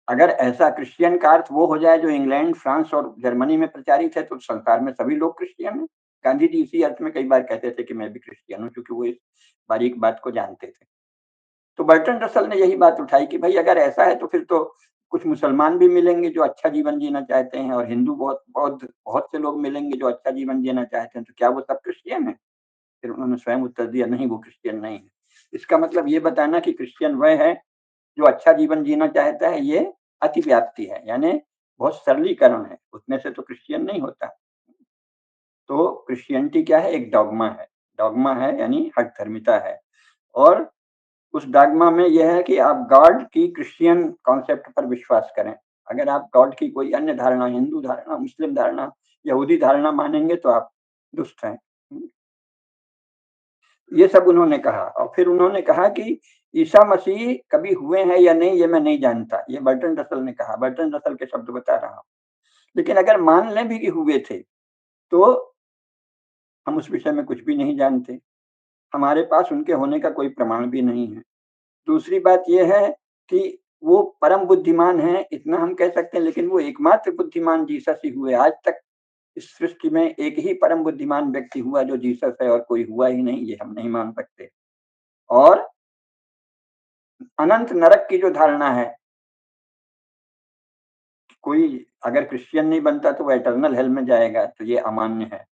अगर ऐसा क्रिश्चियन का अर्थ वो हो जाए जो इंग्लैंड, फ्रांस और जर्मनी में प्रचारित है, तो संसार में सभी लोग क्रिश्चियन हैं। गांधी जी इसी अर्थ में कई बार कहते थे कि मैं भी क्रिश्चियन हूँ, क्योंकि वो इस बारीक बात को जानते थे। तो बर्टन रसल ने यही बात उठाई कि भाई अगर ऐसा है तो फिर तो कुछ मुसलमान भी मिलेंगे जो अच्छा जीवन जीना चाहते हैं, और हिंदू बहुत बहुत बहुत से लोग मिलेंगे जो अच्छा जीवन जीना चाहते हैं, तो क्या वो सब क्रिश्चियन है? फिर उन्होंने स्वयं उत्तर दिया, नहीं, वो क्रिश्चियन नहीं है। इसका मतलब ये बताना कि क्रिश्चियन वह है जो अच्छा जीवन जीना चाहता है, ये अतिव्याप्ति है, यानी बहुत सरलीकरण है। उतने से तो क्रिश्चियन नहीं होता। तो क्रिश्चियनिटी क्या है? एक डॉगमा है। डॉगमा है यानी हठधर्मिता है। और उस डॉगमा में यह है कि आप गॉड की क्रिश्चियन कॉन्सेप्ट पर विश्वास करें। अगर आप गॉड की कोई अन्य धारणा, हिंदू धारणा, मुस्लिम धारणा, यहूदी धारणा मानेंगे तो आप दुष्ट हैं। ये सब उन्होंने कहा। और फिर उन्होंने कहा कि ईसा मसीह कभी हुए हैं या नहीं ये मैं नहीं जानता, ये बर्टन रसल ने कहा। बर्टन रसल के शब्द बता रहा हूँ। लेकिन अगर मान लें भी कि हुए थे, तो हम उस विषय में कुछ भी नहीं जानते। हमारे पास उनके होने का कोई प्रमाण भी नहीं है। दूसरी बात ये है कि वो परम बुद्धिमान हैं, इतना हम कह सकते हैं, लेकिन वो एकमात्र बुद्धिमान जीसस ही हुए। आज तक इस सृष्टि में एक ही परम बुद्धिमान व्यक्ति हुआ जो जीसस है, और कोई हुआ ही नहीं, ये हम नहीं मान सकते। और अनंत नरक की जो धारणा है, कोई अगर क्रिश्चियन नहीं बनता तो वो इटर्नल हेल में जाएगा, तो ये अमान्य है।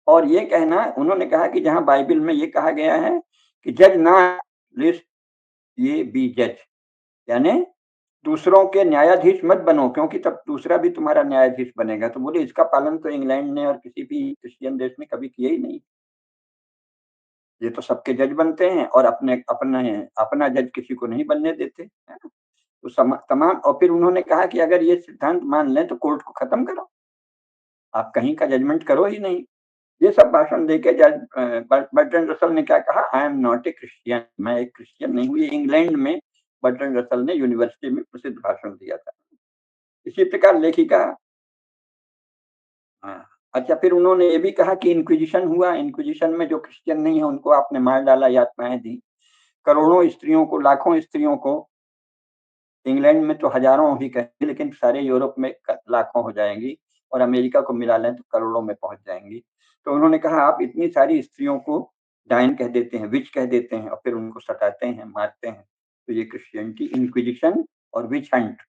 और ये कहना, उन्होंने कहा कि जहाँ बाइबल में ये कहा गया है कि जज ना लिस्ट ये बी जज, यानी दूसरों के न्यायाधीश मत बनो, क्योंकि तब दूसरा भी तुम्हारा न्यायाधीश बनेगा। तो बोले इसका पालन तो इंग्लैंड ने और किसी भी क्रिश्चियन देश ने कभी किया ही नहीं। ये तो सबके जज बनते हैं और अपना जज किसी को नहीं बनने देते, है ना? तो तमाम। और फिर उन्होंने कहा कि अगर ये सिद्धांत मान लें तो कोर्ट को खत्म करो, आप कहीं का जजमेंट करो ही नहीं। ये सब भाषण देके जज बर्ट्रैंड रसल ने क्या कहा, I am not a Christian, मैं एक क्रिश्चियन नहीं हूँ। ये इंग्लैंड में बर्ट्रैंड रसल ने यूनिवर्सिटी में प्रसिद्ध भाषण दिया था। इसी प्रकार लेखिका हाँ, अच्छा फिर उन्होंने ये भी कहा कि इंक्विजिशन हुआ, इंक्विजिशन में जो क्रिश्चियन नहीं है उनको आपने मार डाला, यातनाएँ दी। करोड़ों स्त्रियों को, लाखों स्त्रियों को, इंग्लैंड में तो हज़ारों ही कहें लेकिन सारे यूरोप में लाखों हो जाएँगी और अमेरिका को मिला लें तो करोड़ों में पहुँच जाएँगी। तो उन्होंने कहा आप इतनी सारी स्त्रियों को डायन कह देते हैं, विच कह देते हैं और फिर उनको सताते हैं, मारते हैं। तो ये क्रिश्चियनिटी इंक्विजिशन और विच हंट,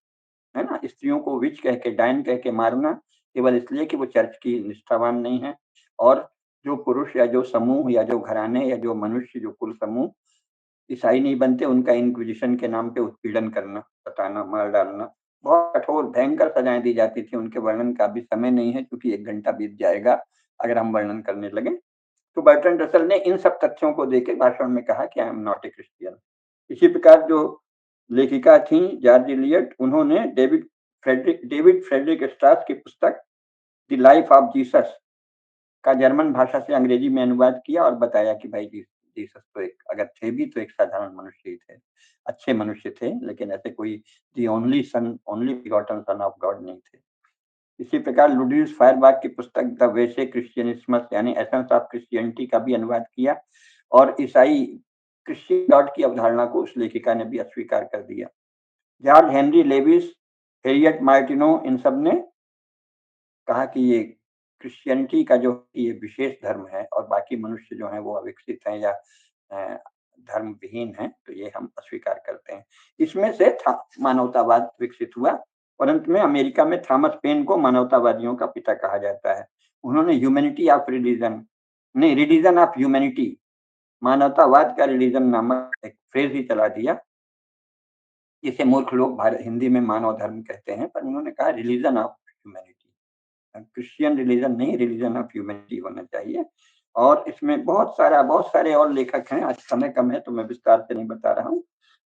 है ना? स्त्रियों को विच कह के, डायन कह के मारना केवल इसलिए कि वो चर्च की निष्ठावान नहीं है और जो पुरुष या जो समूह या जो घराने या जो मनुष्य, जो कुल समूह ईसाई नहीं बनते, उनका इंक्विजिशन के नाम पे उत्पीड़न करना, सताना, मार डालना। बहुत कठोर भयंकर सजाएँ दी जाती थी, उनके वर्णन का अभी समय नहीं है क्योंकि 1 घंटा बीत जाएगा अगर हम वर्णन करने लगे। तो बर्ट्रैंड रसल ने इन सब तथ्यों को देके भाषण में कहा कि I am not a Christian. इसी प्रकार जो लेखिका थीं जॉर्ज एलियट, उन्होंने डेविड फ्रेडरिक स्ट्रॉस की पुस्तक द लाइफ ऑफ जीसस का जर्मन भाषा से अंग्रेजी में अनुवाद किया और बताया कि भाई जीसस तो एक अगर थे भी तो एक साधारण मनुष्य ही थे। अच्छे मनुष्य थे, लेकिन ऐसे कोई the only begotten son of God नहीं थे। इसी प्रकार लुडियस फायरबाख की पुस्तक द वेसे क्रिश्चियनिस्मस यानी एसेंस ऑफ क्रिश्चियनिटी का भी अनुवाद किया और ईसाई क्रिश्चियन गॉड की अवधारणा को उस लेखिका ने भी अस्वीकार कर दिया। George Henry Lewes, Harriet Martineau इन सब ने कहा कि ये क्रिश्चियनिटी का जो ये विशेष धर्म है और बाकी मनुष्य जो हैं वो अविकसित हैं या धर्म विहीन हैं, तो ये हम अस्वीकार करते हैं। इसमें से मानवतावाद विकसित और अंत में अमेरिका में थॉमस पेन को मानवतावादियों का पिता कहा जाता है। उन्होंने ह्यूमैनिटी ऑफ रिलीजन नहीं, रिलीजन ऑफ ह्यूमैनिटी, मानवतावाद का रिलीजन नामक एक फ्रेज ही चला दिया। इसे मूर्ख लोग हिंदी में मानव धर्म कहते हैं, पर उन्होंने कहा religion of humanity. Christian religion नहीं, रिलीजन ऑफ ह्यूमैनिटी होना चाहिए। और इसमें बहुत सारे और लेखक हैं, आज समय कम है तो मैं विस्तार से नहीं बता रहा हूँ।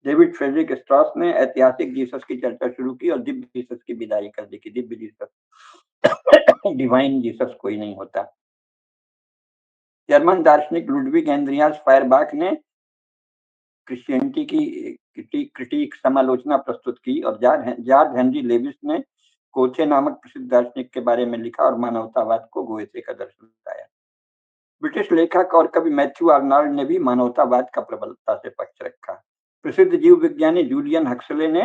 डेविड फ्रेडरिक स्ट्रॉस ने ऐतिहासिक जीसस की चर्चा शुरू की और दिव्य जीसस की विदाई कर दी कि दिव्य जीसस डिवाइन जीसस कोई नहीं होता। जर्मन दार्शनिक लुडविग एंद्रियास फायरबाख ने क्रिश्चियनिटी की क्रिटिक समालोचना प्रस्तुत की और जॉर्ज हेनरी लेविस ने कोचे नामक प्रसिद्ध दार्शनिक के बारे में लिखा और मानवतावाद को गोएथे का दर्शन बताया। ब्रिटिश लेखक और कवि मैथ्यू आर्नल्ड ने भी मानवतावाद का प्रबलता से पक्ष रखा। प्रसिद्ध जीव विज्ञानी जूलियन हक्सले ने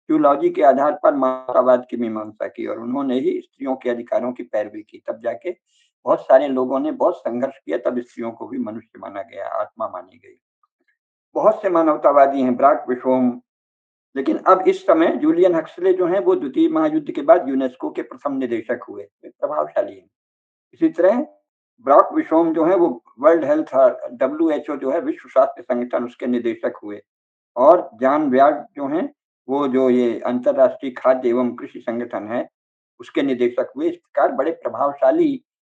थियोलॉजी के आधार पर मानवतावाद की मीमांसा की और उन्होंने ही स्त्रियों के अधिकारों की पैरवी की। तब जाके बहुत सारे लोगों ने बहुत संघर्ष किया, तब स्त्रियों को भी मनुष्य माना गया, आत्मा मानी गई। बहुत से मानवतावादी हैं, ब्राक विशोम, लेकिन अब इस समय जूलियन हक्सले जो हैं वो द्वितीय महायुद्ध के बाद यूनेस्को के प्रथम निदेशक हुए, प्रभावशाली हैं। इसी तरह ब्रॉक विशोम जो है वो वर्ल्ड हेल्थ WHO जो है विश्व स्वास्थ्य संगठन, उसके निदेशक हुए और जॉन व्यार्ड जो हैं वो जो ये अंतरराष्ट्रीय खाद्य एवं कृषि संगठन है उसके निदेशक हुए। इस प्रकार बड़े प्रभावशाली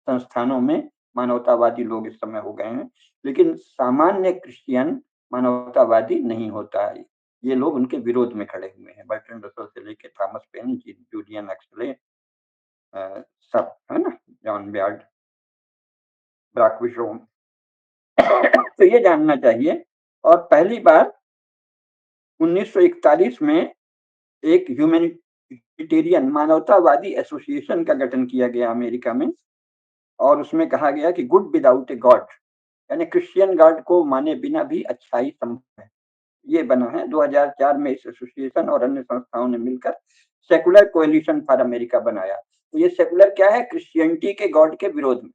संस्थानों में मानवतावादी लोग इस समय हो गए हैं, लेकिन सामान्य क्रिश्चियन मानवतावादी नहीं होता है। ये लोग उनके विरोध में खड़े हुए हैं, बर्ट्रैंड रसल से लेके थॉमस पेन, जूलियन हक्सले, सब है ना, जॉन व्यार्ड, ब्रॉक विशोम। तो ये जानना चाहिए। और पहली बार 1941 में एक ह्यूमैनिटेरियन मानवतावादी एसोसिएशन का गठन किया गया अमेरिका में और उसमें कहा गया कि गुड विदाउट ए गॉड, यानी क्रिश्चियन गॉड को माने बिना भी अच्छाई संभव है। ये बना है 2004 में। इस एसोसिएशन और अन्य संस्थाओं ने मिलकर सेकुलर कोएलिशन फॉर अमेरिका बनाया। तो ये सेकुलर क्या है? क्रिश्चियनिटी के गॉड के विरोध में।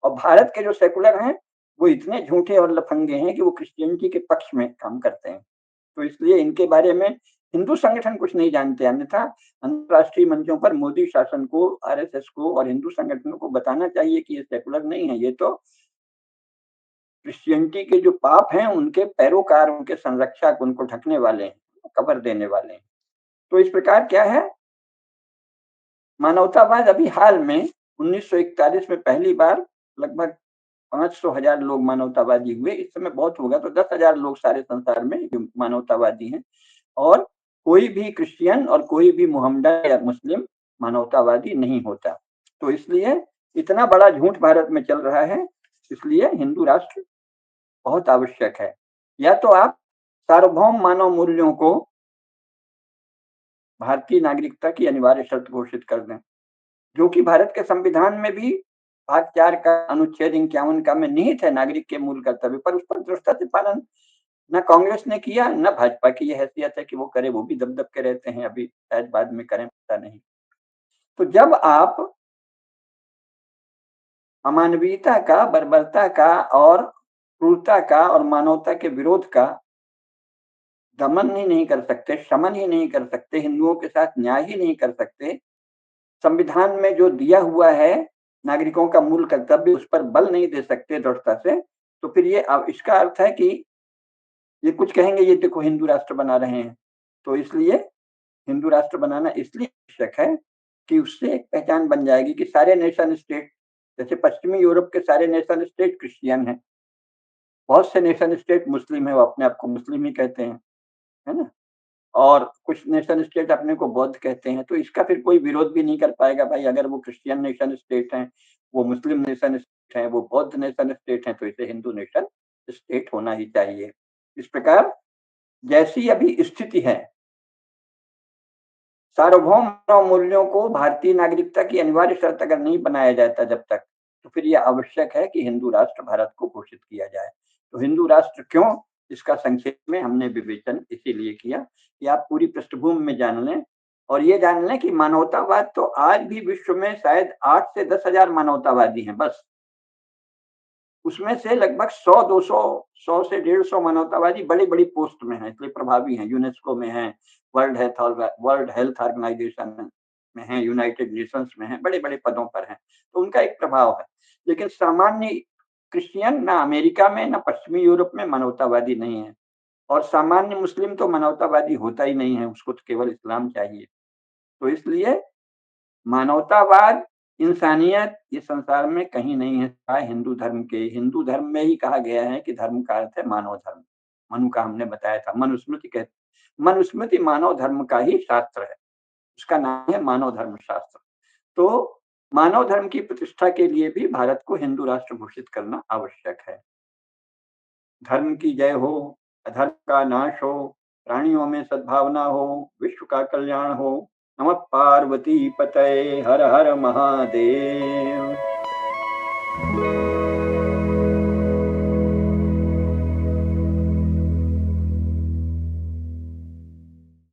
और भारत के जो सेकुलर हैं वो इतने झूठे और लफंगे हैं कि वो क्रिश्चियनिटी के पक्ष में काम करते हैं। तो इसलिए इनके बारे में हिंदू संगठन कुछ नहीं जानते, अन्यथा अंतरराष्ट्रीय मंचों पर मोदी शासन को, आरएसएस को और हिंदू संगठनों को बताना चाहिए कि ये सेकुलर नहीं है, ये तो क्रिश्चियनिटी के जो पाप हैं उनके पैरोकार, उनके संरक्षक, उनको ढकने वाले हैं, कवर देने वाले हैं। तो इस प्रकार क्या है, मानवतावाद अभी हाल में 1941 में पहली बार लगभग 500,000 लोग मानवतावादी हुए। इस समय बहुत होगा तो 10,000 लोग सारे संसार में जो मानवतावादी हैं। और कोई भी क्रिश्चियन और कोई भी मोहम्मदन या मुस्लिम मानवतावादी नहीं होता। तो इसलिए इतना बड़ा झूठ भारत में चल रहा है, इसलिए हिंदू राष्ट्र बहुत आवश्यक है। या तो आप सार्वभौम मानव मूल्यों को भारतीय नागरिकता की अनिवार्य शर्त घोषित कर दें, जो कि भारत के संविधान में भी भाग 4 का अनुच्छेद 51 का में निहित है नागरिक के मूल कर्तव्य, पर उस पर दृढ़ता से पालन न कांग्रेस ने किया, न भाजपा की ये हैसियत है कि वो करे, वो भी दब-दब के रहते हैं, अभी शायद बाद में करें, पता नहीं। तो जब आप अमानवीयता का, बर्बरता का और क्रूरता का और मानवता के विरोध का दमन ही नहीं कर सकते, शमन ही नहीं कर सकते, हिंदुओं के साथ न्याय ही नहीं कर सकते, संविधान में जो दिया हुआ है नागरिकों का मूल कर्तव्य उस पर बल नहीं दे सकते दृढ़ता से, तो फिर ये इसका अर्थ है कि ये कुछ कहेंगे ये देखो हिंदू राष्ट्र बना रहे हैं। तो इसलिए हिंदू राष्ट्र बनाना इसलिए आवश्यक है कि उससे एक पहचान बन जाएगी कि सारे नेशन स्टेट, जैसे पश्चिमी यूरोप के सारे नेशन स्टेट क्रिश्चियन हैं, बहुत से नेशन स्टेट मुस्लिम है, वो अपने आप को मुस्लिम ही कहते हैं, है ना? और कुछ नेशन स्टेट अपने को बौद्ध कहते हैं, तो इसका फिर कोई विरोध भी नहीं कर पाएगा भाई, अगर वो क्रिश्चियन नेशन स्टेट हैं, वो मुस्लिम नेशन स्टेट हैं, वो बौद्ध नेशन स्टेट हैं, तो इसे हिंदू नेशन स्टेट होना ही चाहिए। इस प्रकार जैसी अभी स्थिति है, सार्वभौम मानव मूल्यों को भारतीय नागरिकता की अनिवार्य शर्त अगर नहीं बनाया जाता जब तक, तो फिर यह आवश्यक है कि हिंदू राष्ट्र भारत को घोषित किया जाए। तो हिंदू राष्ट्र क्यों, इसका संक्षेप में हमने विवेचन इसीलिए किया कि आप पूरी पृष्ठभूमि में जान लें और ये जान लें कि मानवतावाद तो आज भी विश्व में शायद 8 से 10,000 मानवतावादी हैं बस। उसमें से लगभग 100-200, 100 से 150 मानवतावादी बड़ी-बड़ी पोस्ट में हैं, इसलिए प्रभावी हैं, यूनेस्को में हैं, वर्ल्ड हेल्थ ऑर्गेनाइजेशन में हैं, यूनाइटेड नेशंस में हैं, बड़े-बड़े पदों पर हैं, तो उनका एक प्रभाव है। लेकिन सामान्य क्रिश्चियन ना अमेरिका में, ना पश्चिमी यूरोप में मानवतावादी नहीं है और सामान्य मुस्लिम तो मानवतावादी होता ही नहीं है, उसको तो केवल इस्लाम चाहिए। तो इसलिए मानवतावाद, इंसानियत ये संसार में कहीं नहीं है सिवाय हिंदू धर्म के। हिंदू धर्म में ही कहा गया है कि धर्म का अर्थ है मानव धर्म। मनु का हमने बताया था, मनुस्मृति मानव धर्म का ही शास्त्र है। उसका नाम है मानव धर्म शास्त्र। तो मानव धर्म की प्रतिष्ठा के लिए भी भारत को हिंदू राष्ट्र घोषित करना आवश्यक है। धर्म की जय हो, अधर्म का नाश हो, प्राणियों में सद्भावना हो, विश्व का कल्याण हो। नमः पार्वती पतये, हर हर महादेव।